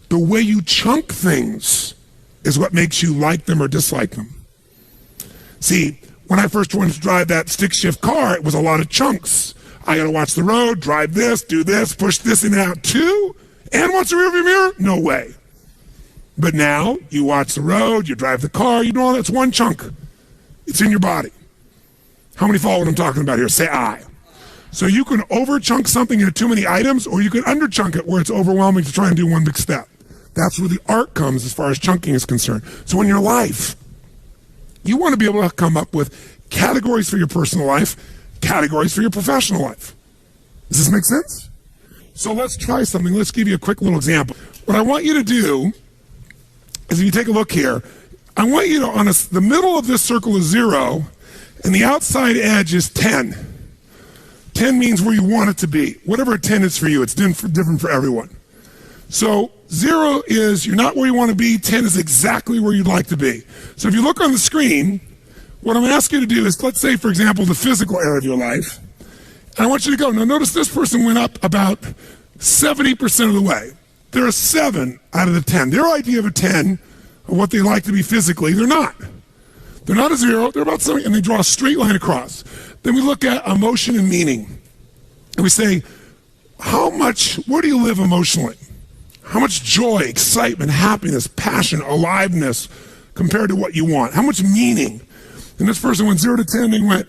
The way you chunk things is what makes you like them or dislike them. See, when I first wanted to drive that stick shift car, it was a lot of chunks. I got to watch the road, drive this, do this, push this in and out too, and watch the rearview mirror? No way. But now, you watch the road, you drive the car, that's one chunk. It's in your body. How many follow what I'm talking about here? Say aye. So you can over-chunk something into too many items, or you can under-chunk it where it's overwhelming to try and do one big step. That's where the art comes as far as chunking is concerned. So in your life, you want to be able to come up with categories for your personal life, categories for your professional life. Does this make sense? So let's try something. Let's give you a quick little example. What I want you to do is, if you take a look here, I want you to, the middle of this circle is 0, and the outside edge is 10. 10 means where you want it to be. Whatever a 10 is for you, it's different for everyone. So 0 is you're not where you want to be. 10 is exactly where you'd like to be. So if you look on the screen, What I'm asking you to do is, let's say, for example, the physical area of your life. And I want you to go. Now, notice this person went up about 70% of the way. They're a 7 out of the 10. Their idea of a 10, of what they like to be physically, they're not. They're not a 0. They're about 7, and they draw a straight line across. Then we look at emotion and meaning. And we say, where do you live emotionally? How much joy, excitement, happiness, passion, aliveness compared to what you want? How much meaning? And this person went 0 to 10, they went,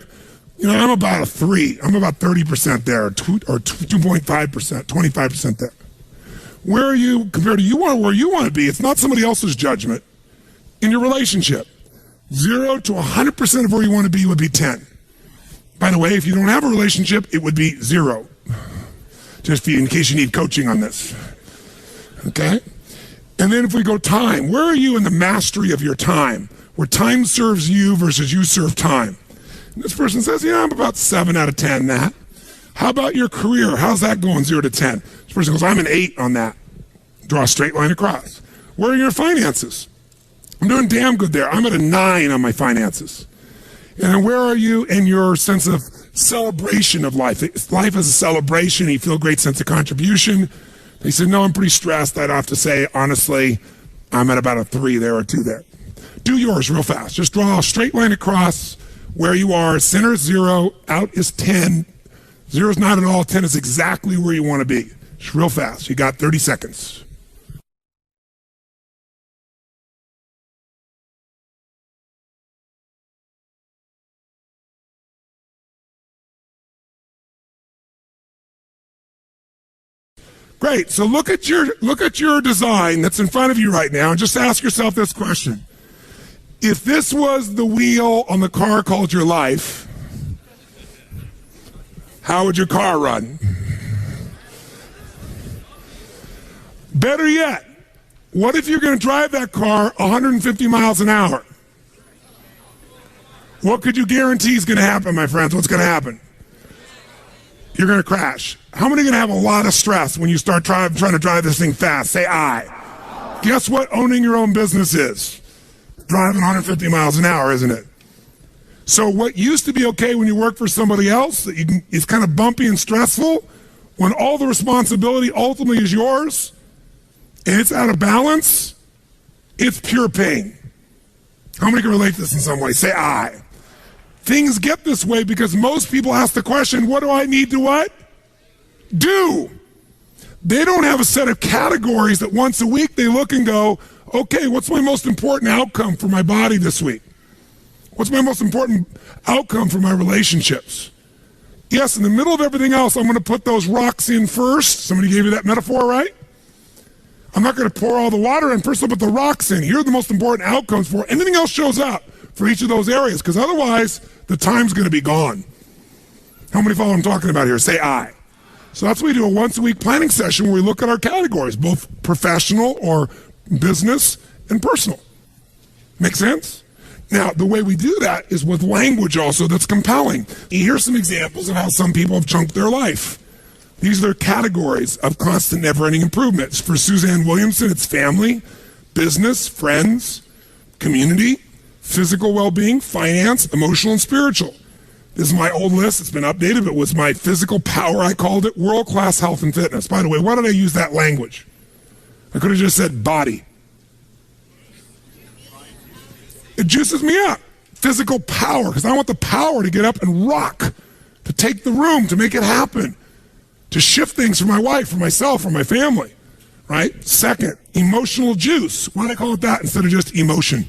I'm about a 3. I'm about 30% there, or 2.5%, 25% there. Where are you compared to where you want to be? It's not somebody else's judgment. In your relationship, 0 to 100% of where you want to be would be 10. By the way, if you don't have a relationship, it would be 0. Just in case you need coaching on this. Okay? And then if we go time, where are you in the mastery of your time? Where time serves you versus you serve time. And this person says, I'm about 7 out of 10 that. How about your career? How's that going 0 to 10? This person goes, I'm an 8 on that. Draw a straight line across. Where are your finances? I'm doing damn good there. I'm at a 9 on my finances. And then where are you in your sense of celebration of life? Life is a celebration. You feel a great sense of contribution. They said, no, I'm pretty stressed. I'd have to say, honestly, I'm at about a 3 there or 2 there. Do yours real fast. Just draw a straight line across where you are. Center is 0, out is 10. 0 is not at all. 10 is exactly where you want to be. Just real fast. You got 30 seconds. Great. So look at your design that's in front of you right now and just ask yourself this question. If this was the wheel on the car called your life, how would your car run? Better yet, what if you're going to drive that car 150 miles an hour? What could you guarantee is going to happen, my friends? What's going to happen? You're going to crash. How many are going to have a lot of stress when you start trying to drive this thing fast? Say I. Guess what owning your own business is? Driving 150 miles an hour, isn't it? So what used to be okay when you work for somebody else, it's kind of bumpy and stressful, when all the responsibility ultimately is yours, and it's out of balance, it's pure pain. How many can relate to this in some way? Say I. Things get this way because most people ask the question, what do I need to what? Do. They don't have a set of categories that once a week they look and go, okay, what's my most important outcome for my body this week? What's my most important outcome for my relationships? Yes, in the middle of everything else, I'm going to put those rocks in first. Somebody gave you that metaphor, right? I'm not going to pour all the water in. First, I'll put the rocks in. Here are the most important outcomes for anything else shows up for each of those areas, because otherwise the time's going to be gone. How many follow what I'm talking about here? Say I. So that's why we do a once-a-week planning session where we look at our categories, both professional or business and personal. Make sense? Now, the way we do that is with language also that's compelling. Here's some examples of how some people have chunked their life. These are their categories of constant never-ending improvements. For Suzanne Williamson, it's family, business, friends, community, physical well-being, finance, emotional, and spiritual. This is my old list. It's been updated, but with my physical power, I called it world-class health and fitness. By the way, why did I use that language? I could have just said body. It juices me up. Physical power, because I want the power to get up and rock, to take the room, to make it happen, to shift things for my wife, for myself, for my family, right? Second, emotional juice. Why did I call it that instead of just emotion?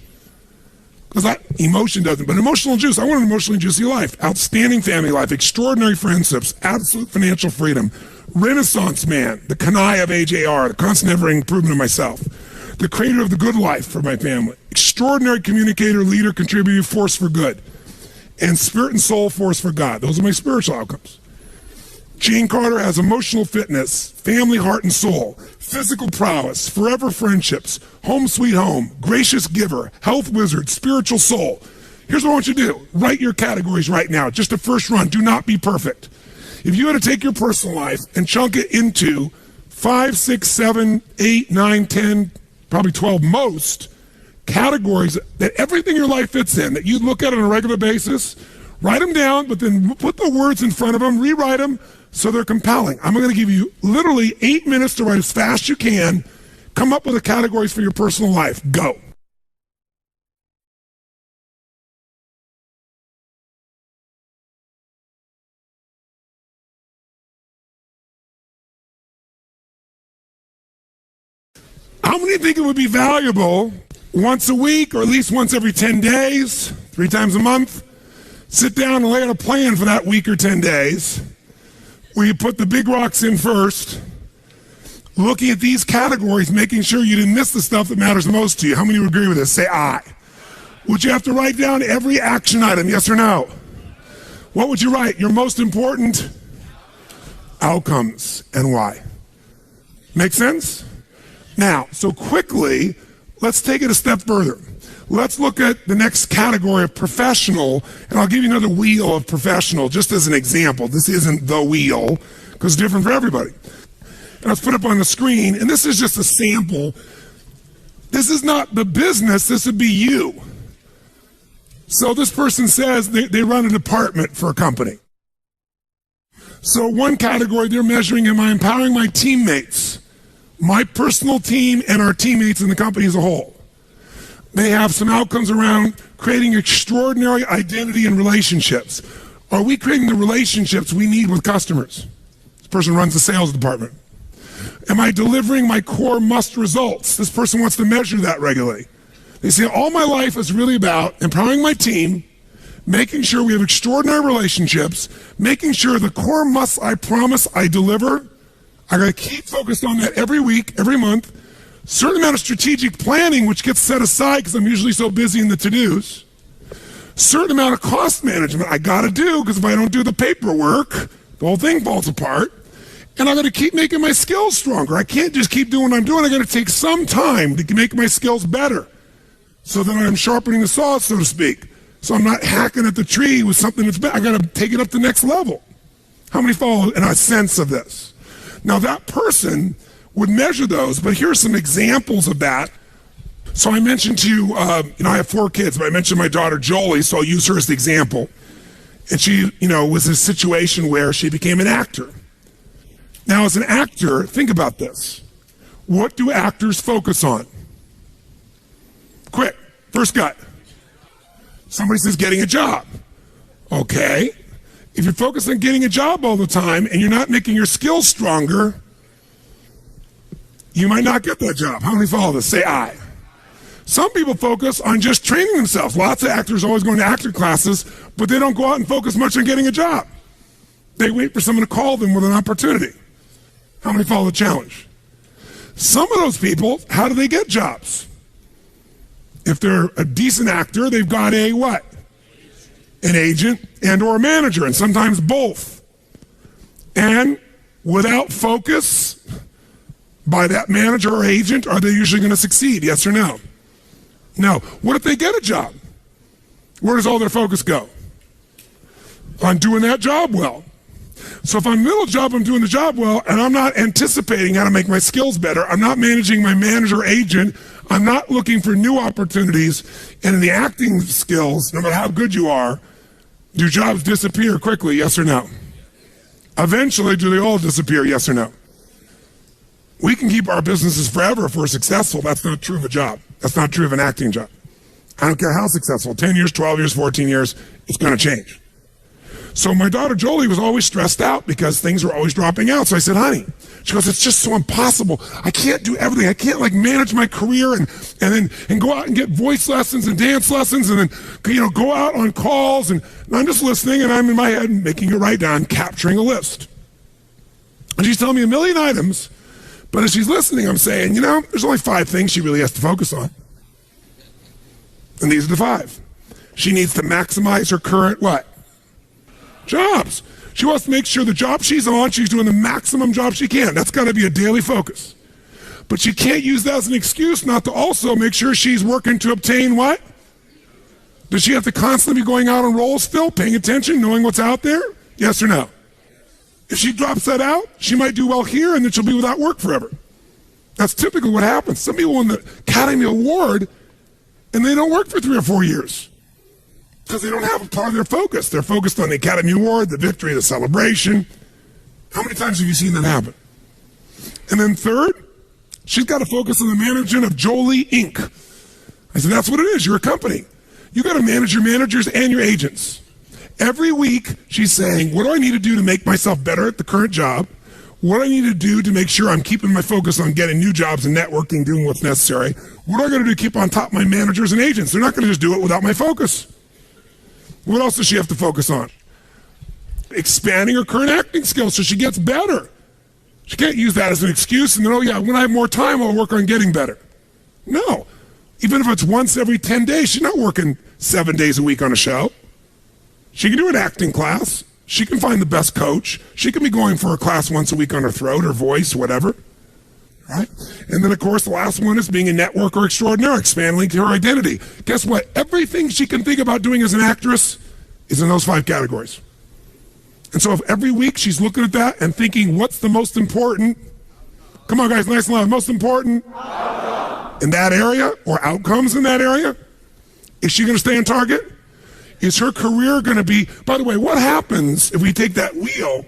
Because emotion doesn't, but emotional juice. I want an emotionally juicy life. Outstanding family life, extraordinary friendships, absolute financial freedom, Renaissance man, the Kanai of AJR, the constant ever improvement of myself, the creator of the good life for my family, extraordinary communicator, leader, contributor, force for good, and spirit and soul force for God. Those are my spiritual outcomes. Gene Carter has emotional fitness, family, heart, and soul, physical prowess, forever friendships, home sweet home, gracious giver, health wizard, spiritual soul. Here's what I want you to do. Write your categories right now. Just a first run. Do not be perfect. If you had to take your personal life and chunk it into 5, 6, 7, 8, 9, 10, probably 12 most, categories that everything in your life fits in, that you look at on a regular basis, write them down, but then put the words in front of them, rewrite them so they're compelling. I'm going to give you literally 8 minutes to write as fast as you can. Come up with the categories for your personal life. Go. How many think it would be valuable once a week or at least once every 10 days, 3 times a month, sit down and lay out a plan for that week or 10 days where you put the big rocks in first, looking at these categories, making sure you didn't miss the stuff that matters most to you. How many would agree with this? Say aye. Would you have to write down every action item, yes or no? What would you write? Your most important outcomes and why. Make sense? Now, so quickly, let's take it a step further. Let's look at the next category of professional, and I'll give you another wheel of professional just as an example. This isn't the wheel, because it's different for everybody. And let's put it up on the screen, and this is just a sample. This is not the business, this would be you. So this person says they run a department for a company. So one category, they're measuring, am I empowering my teammates, my personal team, and our teammates in the company as a whole? They have some outcomes around creating extraordinary identity and relationships. Are we creating the relationships we need with customers? This person runs the sales department. Am I delivering my core must results? This person wants to measure that regularly. They say, all my life is really about empowering my team, making sure we have extraordinary relationships, making sure the core musts I promise I deliver. I gotta keep focused on that every week, every month. Certain amount of strategic planning, which gets set aside because I'm usually so busy in the to-dos. Certain amount of cost management I gotta do, because if I don't do the paperwork, the whole thing falls apart. And I gotta keep making my skills stronger. I can't just keep doing what I'm doing. I gotta take some time to make my skills better, so that I'm sharpening the saw, so to speak. So I'm not hacking at the tree with something that's bad. I gotta take it up to the next level. How many follow in a sense of this? Now that person would measure those, but here's some examples of that. So I mentioned to you, I have 4 kids, but I mentioned my daughter Jolie, so I'll use her as the example. And she, was a situation where she became an actor. Now as an actor, think about this. What do actors focus on? Quick, first gut. Somebody says getting a job. Okay. If you're focused on getting a job all the time and you're not making your skills stronger, you might not get that job. How many follow this? Say aye. Some people focus on just training themselves. Lots of actors always going to actor classes, but they don't go out and focus much on getting a job. They wait for someone to call them with an opportunity. How many follow the challenge? Some of those people, how do they get jobs? If they're a decent actor, they've got a what? An agent and or a manager, and sometimes both. And without focus by that manager or agent, are they usually going to succeed? Yes or no? No. What if they get a job? Where does all their focus go? On doing that job well. So if I'm middle job, I'm doing the job well, and I'm not anticipating how to make my skills better. I'm not managing my manager agent. I'm not looking for new opportunities. And in the acting skills, no matter how good you are, do jobs disappear quickly? Yes or no? Eventually, do they all disappear? Yes or no? We can keep our businesses forever if we're successful. That's not true of a job. That's not true of an acting job. I don't care how successful, 10 years, 12 years, 14 years, it's going to change. So my daughter Jolie was always stressed out because things were always dropping out. So I said, honey, she goes, it's just so impossible. I can't do everything. I can't manage my career and go out and get voice lessons and dance lessons and then, go out on calls. And I'm just listening and I'm in my head making it write down, capturing a list. And she's telling me a million items. But as she's listening, I'm saying, there's only 5 things she really has to focus on. And these are the 5. She needs to maximize her current what? Jobs. She wants to make sure the job she's on, she's doing the maximum job she can. That's got to be a daily focus. But she can't use that as an excuse not to also make sure she's working to obtain what? Does she have to constantly be going out on rolls still, paying attention, knowing what's out there? Yes or no? If she drops that out, she might do well here and then she'll be without work forever. That's typically what happens. Some people win the Academy Award and they don't work for 3 or 4 years because they don't have a part of their focus. They're focused on the Academy Award, the victory, the celebration. How many times have you seen that happen? And then third, she's got to focus on the management of Jolie Inc. I said, that's what it is. You're a company. You got to manage your managers and your agents. Every week, she's saying, what do I need to do to make myself better at the current job? What do I need to do to make sure I'm keeping my focus on getting new jobs and networking, doing what's necessary? What do I got to do to keep on top of my managers and agents? They're not going to just do it without my focus. What else does she have to focus on? Expanding her current acting skills so she gets better. She can't use that as an excuse and then, oh yeah, when I have more time, I'll work on getting better. No. Even if it's once every 10 days, she's not working 7 days a week on a show. She can do an acting class. She can find the best coach. She can be going for a class once a week on her throat, her voice, whatever. Right? And then, of course, the last one is being a networker extraordinaire, expanding to her identity. Guess what? Everything she can think about doing as an actress is in those 5 categories. And so if every week she's looking at that and thinking, what's the most important? Come on, guys, nice and loud. Most important in that area or outcomes in that area? Is she going to stay on target? Is her career going to be, by the way, what happens if we take that wheel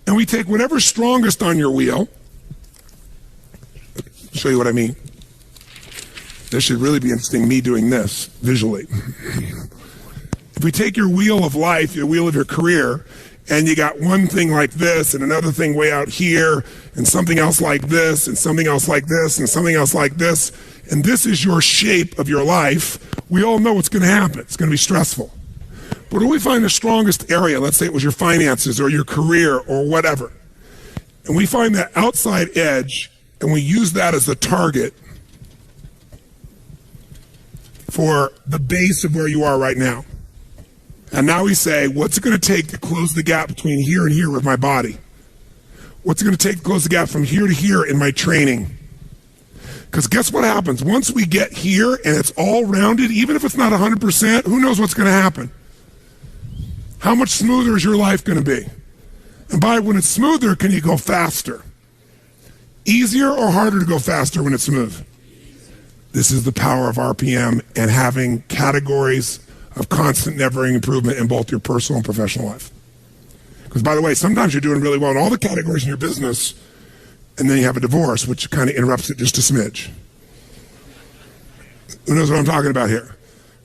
and we take whatever's strongest on your wheel? I'll show you what I mean. This should really be interesting, me doing this visually. If we take your wheel of life, your wheel of your career, and you got one thing like this and another thing way out here and something else like this and something else like this and something else like this, and this is your shape of your life, we all know what's going to happen. It's going to be stressful. But if we find the strongest area, let's say it was your finances or your career or whatever, and we find that outside edge and we use that as the target for the base of where you are right now. And now we say, what's it going to take to close the gap between here and here with my body? What's it going to take to close the gap from here to here in my training? Because guess what happens? Once we get here and it's all rounded, even if it's not 100%, who knows what's going to happen? How much smoother is your life going to be? And by when it's smoother, can you go faster? Easier or harder to go faster when it's smooth? This is the power of RPM and having categories of constant, never-ending improvement in both your personal and professional life. Because, by the way, sometimes you're doing really well in all the categories in your business, and then you have a divorce, which kind of interrupts it just a smidge. Who knows what I'm talking about here,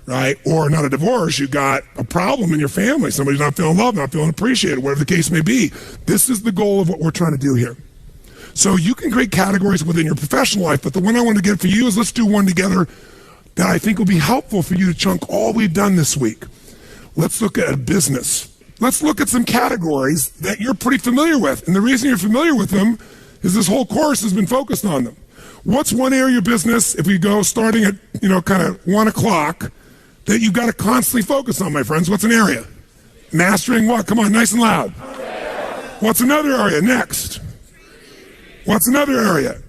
right? Or not a divorce, you got a problem in your family. Somebody's not feeling loved, not feeling appreciated, whatever the case may be. This is the goal of what we're trying to do here. So you can create categories within your professional life, but the one I want to get for you is let's do one together that I think will be helpful for you to chunk all we've done this week. Let's look at business. Let's look at some categories that you're pretty familiar with. And the reason you're familiar with them is this whole course has been focused on them. What's one area of business, if we go starting at, kind of 1 o'clock, that you've got to constantly focus on, my friends? What's an area? Mastering what? Come on, nice and loud. What's another area? Next. What's another area?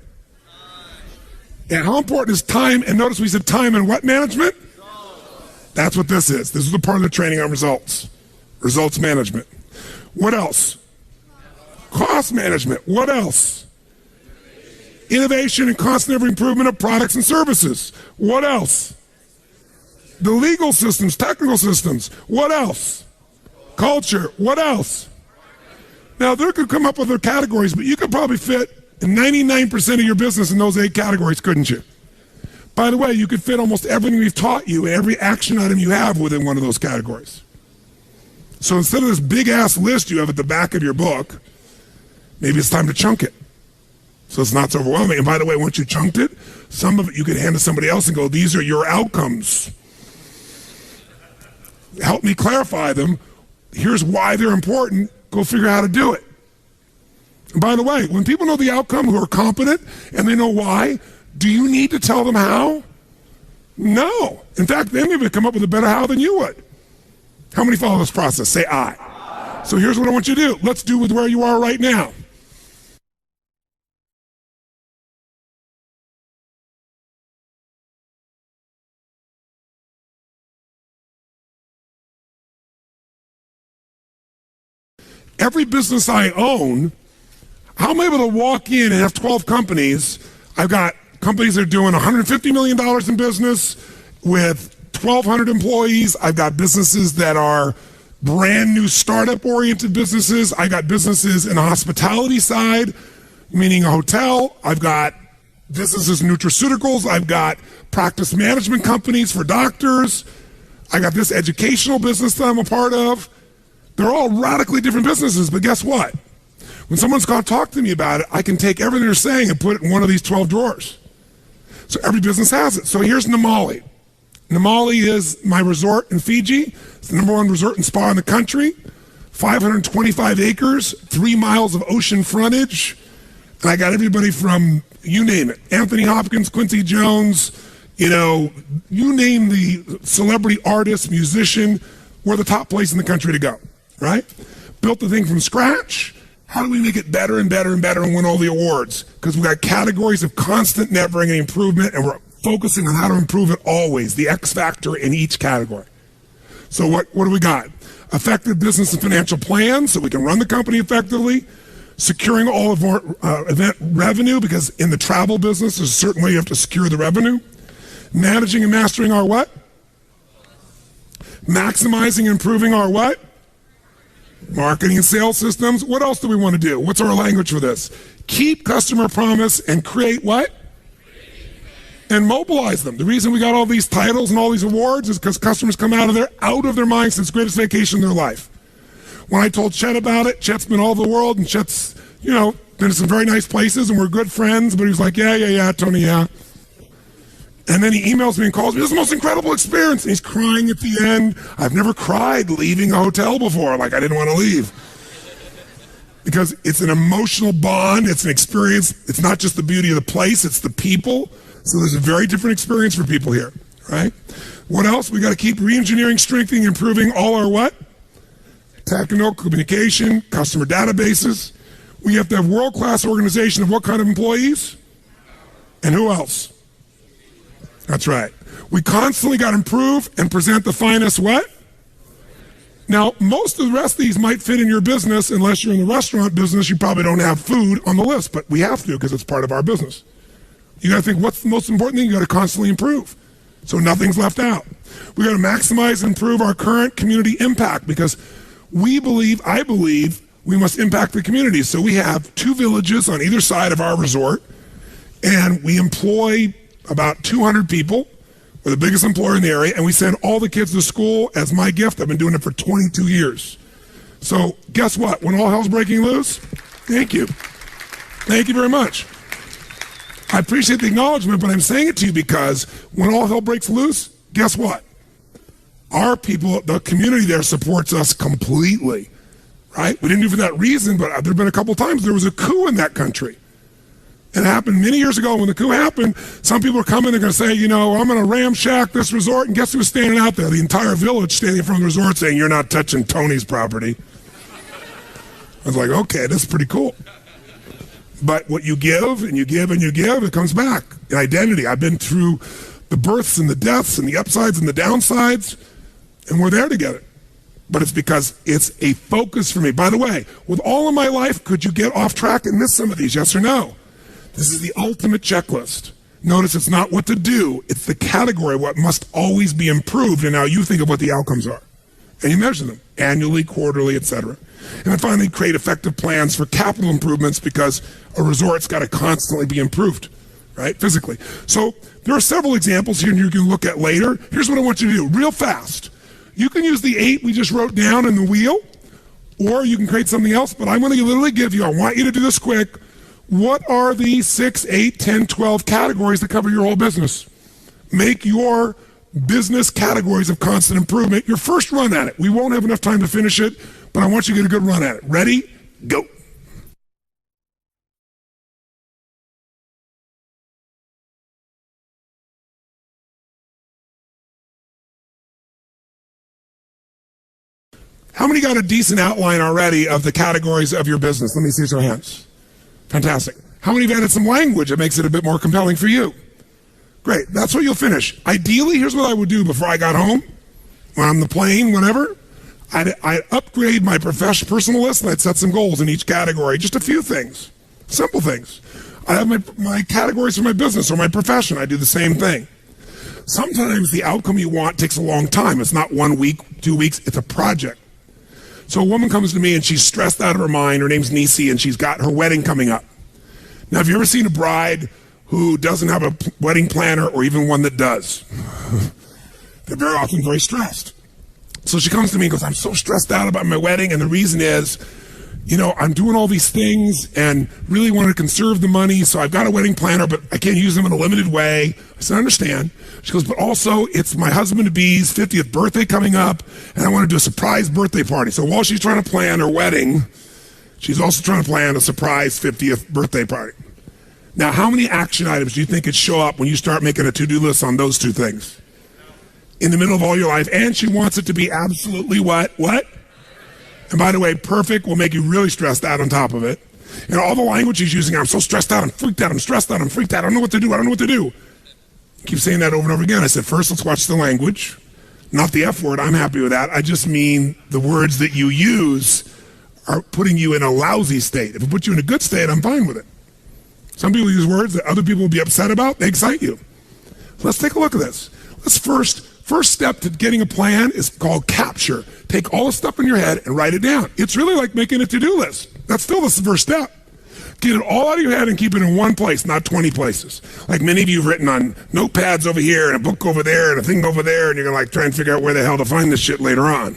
And how important is time? And notice we said time and what management? That's what this is. This is the part of the training on results. Results management. What else? Cost management. What else? Innovation and constant ever improvement of products and services. What else? The legal systems, technical systems. What else? Culture. What else? Now, there could come up with other categories, but you could probably fit 99% of your business in those 8 categories, couldn't you? By the way, you could fit almost everything we've taught you and every action item you have within one of those categories. So instead of this big-ass list you have at the back of your book, maybe it's time to chunk it so it's not so overwhelming. And by the way, once you chunked it, some of it you could hand to somebody else and go, these are your outcomes. Help me clarify them. Here's why they're important. Go figure out how to do it. And by the way, when people know the outcome who are competent and they know why, do you need to tell them how? No. In fact, they may come up with a better how than you would. How many follow this process? Say I. So here's what I want you to do. Let's do with where you are right now. Every business I own, how am I able to walk in and have 12 companies? I've got companies that are doing $150 million in business, with 1,200 employees. I've got businesses that are brand new startup oriented businesses. I got businesses in the hospitality side, meaning a hotel. I've got businesses in nutraceuticals. I've got practice management companies for doctors. I got this educational business that I'm a part of. They're all radically different businesses, but guess what? When someone's going to talk to me about it, I can take everything they're saying and put it in one of these 12 drawers. So every business has it. So here's Namali. Namali is my resort in Fiji. It's the #1 resort and spa in the country. 525 acres, 3 miles of ocean frontage. And I got everybody from, you name it, Anthony Hopkins, Quincy Jones, you name the celebrity artist, musician. We're the top place in the country to go, right? Built the thing from scratch. How do we make it better and better and better and win all the awards? Because we've got categories of constant, never-ending improvement, and we're focusing on how to improve it always, the X factor in each category. So what do we got? Effective business and financial plans so we can run the company effectively. Securing all of our event revenue, because in the travel business, there's a certain way you have to secure the revenue. Managing and mastering our what? Maximizing and improving our what? Marketing and sales systems. What else do we want to do? What's our language for this? Keep customer promise and create what? And mobilize them. The reason we got all these titles and all these awards is because customers come out of their minds. It's the greatest vacation in their life. When I told Chet about it, Chet's been all over the world, and Chet's, been to some very nice places, and we're good friends, but he was like, yeah, Tony, yeah. And then he emails me and calls me, this is the most incredible experience. And he's crying at the end. I've never cried leaving a hotel before, like I didn't want to leave. Because it's an emotional bond, it's an experience. It's not just the beauty of the place, it's the people. So there's a very different experience for people here, right? What else? We got to keep re-engineering, strengthening, improving all our what? Technical, communication, customer databases. We have to have world-class organization of what kind of employees? And who else? That's right. We constantly got to improve and present the finest what? Now, most of the rest of these might fit in your business. Unless you're in the restaurant business, you probably don't have food on the list, but we have to because it's part of our business. You got to think, what's the most important thing? You got to constantly improve, so nothing's left out. We got to maximize and improve our current community impact because I believe we must impact the community. So we have 2 villages on either side of our resort, and we employ about 200 people. We're the biggest employer in the area, and we send all the kids to school as my gift. I've been doing it for 22 years. So guess what? When all hell's breaking loose, thank you. Thank you very much. I appreciate the acknowledgement, but I'm saying it to you because when all hell breaks loose, guess what? Our people, the community there supports us completely, right? We didn't do it for that reason, but there have been a couple times there was a coup in that country. It happened many years ago. When the coup happened, some people are coming, they're going to say, I'm going to ramshack this resort, and guess who was standing out there? The entire village standing in front of the resort saying, you're not touching Tony's property. I was like, okay, that's pretty cool. But what you give and you give and you give, it comes back. In identity, I've been through the births and the deaths and the upsides and the downsides, and we're there together. But it's because it's a focus for me. By the way, with all of my life, could you get off track and miss some of these? Yes or no? This is the ultimate checklist. Notice it's not what to do, it's the category, what must always be improved, and now you think of what the outcomes are. And you measure them, annually, quarterly, etc. And then finally, create effective plans for capital improvements because a resort's got to constantly be improved, right, physically. So there are several examples here you can look at later. Here's what I want you to do, real fast. You can use the 8 we just wrote down in the wheel, or you can create something else, but I'm going to literally give you, I want you to do this quick, what are the 6, 8, 10, 12 categories that cover your whole business? Make your business categories of constant improvement your first run at it. We won't have enough time to finish it, but I want you to get a good run at it. Ready? Go. How many got a decent outline already of the categories of your business? Let me see your hands. Fantastic. How many have added some language that makes it a bit more compelling for you? Great. That's what you'll finish. Ideally, here's what I would do before I got home, when I'm on the plane, whatever. I'd upgrade my personal list, and I'd set some goals in each category. Just a few things. Simple things. I have my categories for my business or my profession. I do the same thing. Sometimes the outcome you want takes a long time. It's not 1 week, 2 weeks, it's a project. So a woman comes to me and she's stressed out of her mind. Her name's Nisi, and she's got her wedding coming up. Now, have you ever seen a bride who doesn't have a wedding planner, or even one that does? They're very often very stressed. So she comes to me and goes, I'm so stressed out about my wedding, and the reason is, I'm doing all these things and really want to conserve the money, so I've got a wedding planner, but I can't use them in a limited way. I said, I understand. She goes, but also it's my husband-to-be's 50th birthday coming up, and I want to do a surprise birthday party. So while she's trying to plan her wedding, she's also trying to plan a surprise 50th birthday party. Now, how many action items do you think could show up when you start making a to-do list on those two things? In the middle of all your life, and she wants it to be absolutely what? And by the way, perfect will make you really stressed out on top of it. And all the language she's using, I'm so stressed out, I'm freaked out, I'm stressed out, I'm freaked out, I don't know what to do, I don't know what to do. Keep saying that over and over again. I said, first, let's watch the language. Not the F word, I'm happy with that. I just mean the words that you use are putting you in a lousy state. If it puts you in a good state, I'm fine with it. Some people use words that other people will be upset about, they excite you. Let's take a look at this. Let's First step to getting a plan is called capture. Take all the stuff in your head and write it down. It's really like making a to-do list. That's still the first step. Get it all out of your head and keep it in one place, not 20 places. Like many of you have written on notepads over here and a book over there and a thing over there, and you're going to try and figure out where the hell to find this shit later on.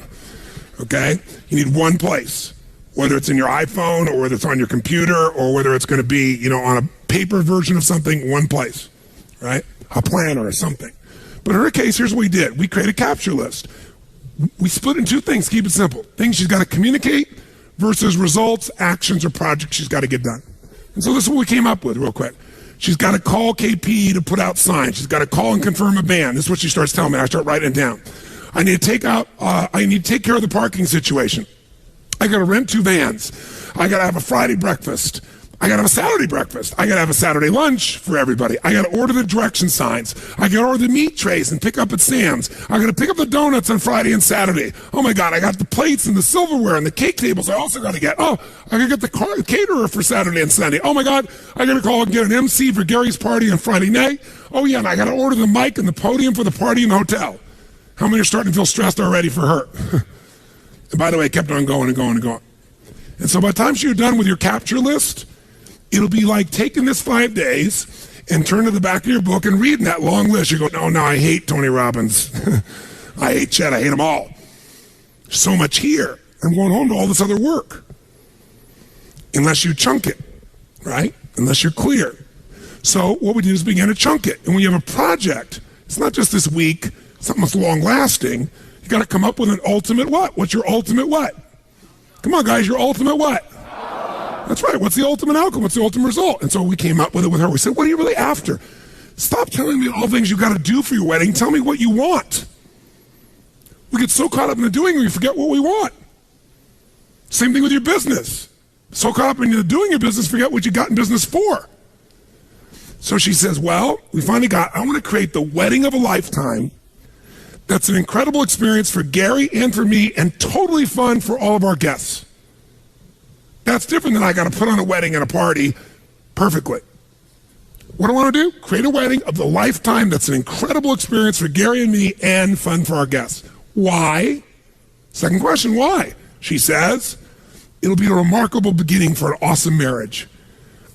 Okay? You need one place, whether it's in your iPhone or whether it's on your computer or whether it's going to be, on a paper version of something, one place, right? A planner or something. But in her case, here's what we did. We created a capture list. We split in two things, keep it simple. Things she's got to communicate versus results, actions, or projects she's got to get done. And so this is what we came up with real quick. She's got to call KP to put out signs. She's got to call and confirm a band. This is what she starts telling me. I start writing it down. I need to take care of the parking situation. I got to rent 2 vans. I got to have a Friday breakfast. I got to have a Saturday breakfast. I got to have a Saturday lunch for everybody. I got to order the direction signs. I got to order the meat trays and pick up at Sam's. I got to pick up the donuts on Friday and Saturday. Oh my God, I got the plates and the silverware and the cake tables I also got to get. Oh, I got to get the caterer for Saturday and Sunday. Oh my God, I got to call and get an MC for Gary's party on Friday night. Oh yeah, and I got to order the mic and the podium for the party in the hotel. How many are starting to feel stressed already for her? And by the way, it kept on going and going and going. And so by the time you're done with your capture list, it'll be like taking this 5 days and turn to the back of your book and reading that long list. You go, no, I hate Tony Robbins. I hate Chet. I hate them all. So much here. I'm going home to all this other work. Unless you chunk it, right? Unless you're clear. So what we do is begin to chunk it. And when you have a project, it's not just this week, something that's long lasting. You got to come up with an ultimate what? What's your ultimate what? Come on, guys, your ultimate what? That's right. What's the ultimate outcome? What's the ultimate result? And so we came up with it with her. We said, what are you really after? Stop telling me all the things you got to do for your wedding. Tell me what you want. We get so caught up in the doing, we forget what we want. Same thing with your business. So caught up in the doing your business, forget what you got in business for. So she says, well, we finally I want to create the wedding of a lifetime. That's an incredible experience for Gary and for me and totally fun for all of our guests. That's different than I got to put on a wedding and a party perfectly. What do I want to do? Create a wedding of the lifetime that's an incredible experience for Gary and me and fun for our guests. Why? Second question, why? She says, it'll be a remarkable beginning for an awesome marriage.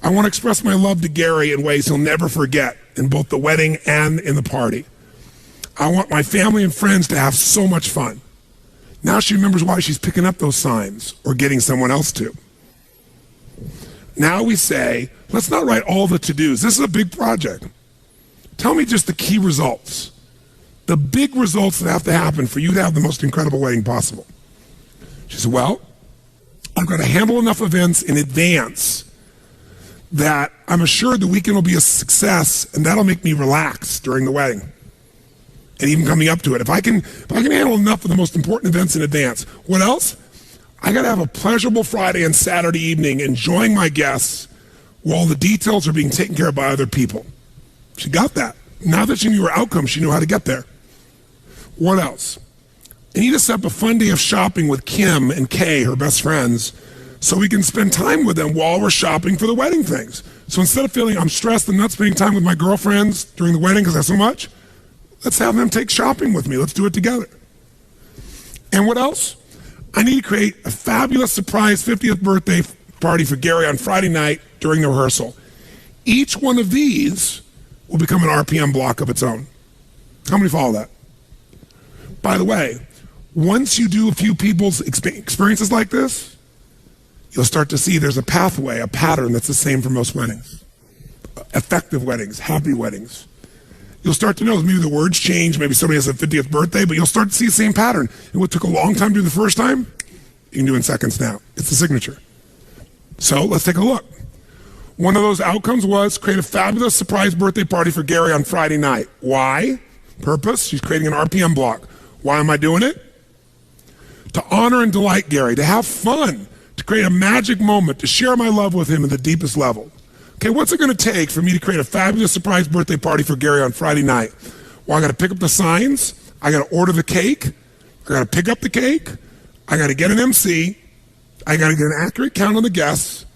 I want to express my love to Gary in ways he'll never forget in both the wedding and in the party. I want my family and friends to have so much fun. Now she remembers why she's picking up those signs or getting someone else to. Now we say, let's not write all the to-dos. This is a big project. Tell me just the key results. The big results that have to happen for you to have the most incredible wedding possible. She said, well, I've got to handle enough events in advance that I'm assured the weekend will be a success, and that'll make me relax during the wedding and even coming up to it. If I can handle enough of the most important events in advance. What else? I got to have a pleasurable Friday and Saturday evening enjoying my guests while the details are being taken care of by other people. She got that. Now that she knew her outcome, she knew how to get there. What else? I need to set up a fun day of shopping with Kim and Kay, her best friends, so we can spend time with them while we're shopping for the wedding things. So instead of feeling I'm stressed and not spending time with my girlfriends during the wedding because I have so much, Let's have them take shopping with me. Let's do it together. And what else? I need to create a fabulous surprise 50th birthday party for Gary on Friday night during the rehearsal. Each one of these will become an RPM block of its own. How many follow that? By the way, once you do a few people's experiences like this, you'll start to see there's a pathway, a pattern that's the same for most weddings. Effective weddings, happy weddings. You'll start to know maybe the words change, maybe somebody has a 50th birthday, but you'll start to see the same pattern. And what took a long time to do the first time, you can do in seconds now. It's the signature. So let's take a look. One of those outcomes was create a fabulous surprise birthday party for Gary on Friday night. Why? Purpose, she's creating an RPM block. Why am I doing it? To honor and delight Gary, to have fun, to create a magic moment, to share my love with him at the deepest level. Okay, what's it going to take for me to create a fabulous surprise birthday party for Gary on Friday night? Well, I got to pick up the signs. I got to order the cake. I got to pick up the cake. I got to get an MC. I got to get an accurate count on the guests.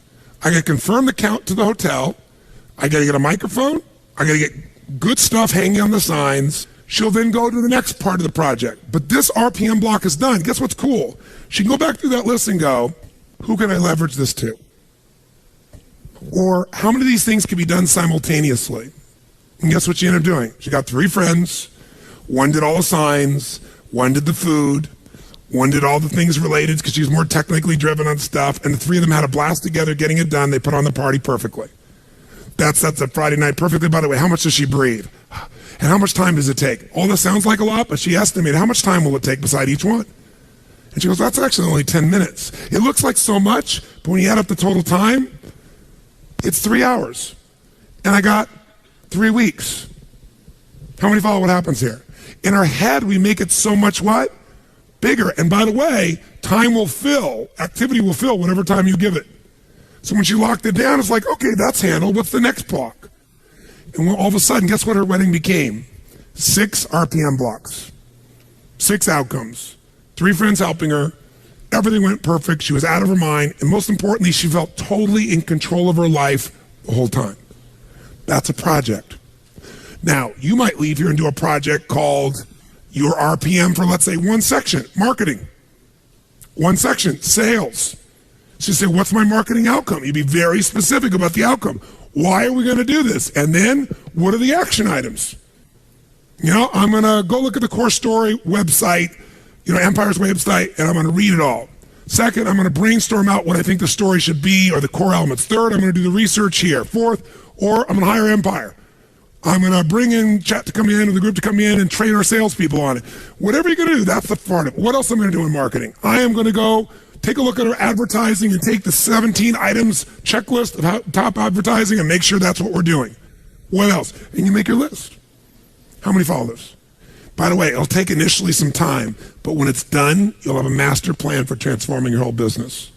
I got to confirm the count to the hotel. I got to get a microphone. I got to get good stuff hanging on the signs. She'll then go to the next part of the project. But this RPM block is done. Guess what's cool? She can go back through that list and go, who can I leverage this to? Or how many of these things can be done simultaneously? And guess what she ended up doing? She got 3 friends. One did all the signs. One did the food. One did all the things related because she was more technically driven on stuff. And the 3 of them had a blast together getting it done. They put on the party perfectly. That sets up Friday night perfectly. By the way, how much does she breathe? And how much time does it take? All this sounds like a lot, but she estimated how much time will it take beside each one? And she goes, that's actually only 10 minutes. It looks like so much, but when you add up the total time, it's 3 hours. And I got 3 weeks. How many follow what happens here? In our head, we make it so much what? Bigger. And by the way, time will fill, activity will fill whatever time you give it. So when she locked it down, it's like, okay, that's handled. What's the next block? And all of a sudden, guess what her wedding became? 6 RPM blocks. 6 outcomes. 3 friends helping her. Everything went perfect. She was out of her mind. And most importantly, she felt totally in control of her life the whole time. That's a project. Now, you might leave here and do a project called your RPM for, let's say, one section, marketing. One section, sales. So you say, what's my marketing outcome? You'd be very specific about the outcome. Why are we going to do this? And then, what are the action items? You know, I'm going to go look at the core story website, Empire's website, and I'm going to read it all. Second, I'm going to brainstorm out what I think the story should be or the core elements. Third, I'm going to do the research here. Fourth, or I'm going to hire Empire. I'm going to bring in chat to come in or the group to come in and train our salespeople on it. Whatever you're going to do, that's the part of it. What else am I going to do in marketing? I am going to go take a look at our advertising and take the 17 items checklist of top advertising and make sure that's what we're doing. What else? And you make your list. How many follow this? By the way, it'll take initially some time, but when it's done, you'll have a master plan for transforming your whole business.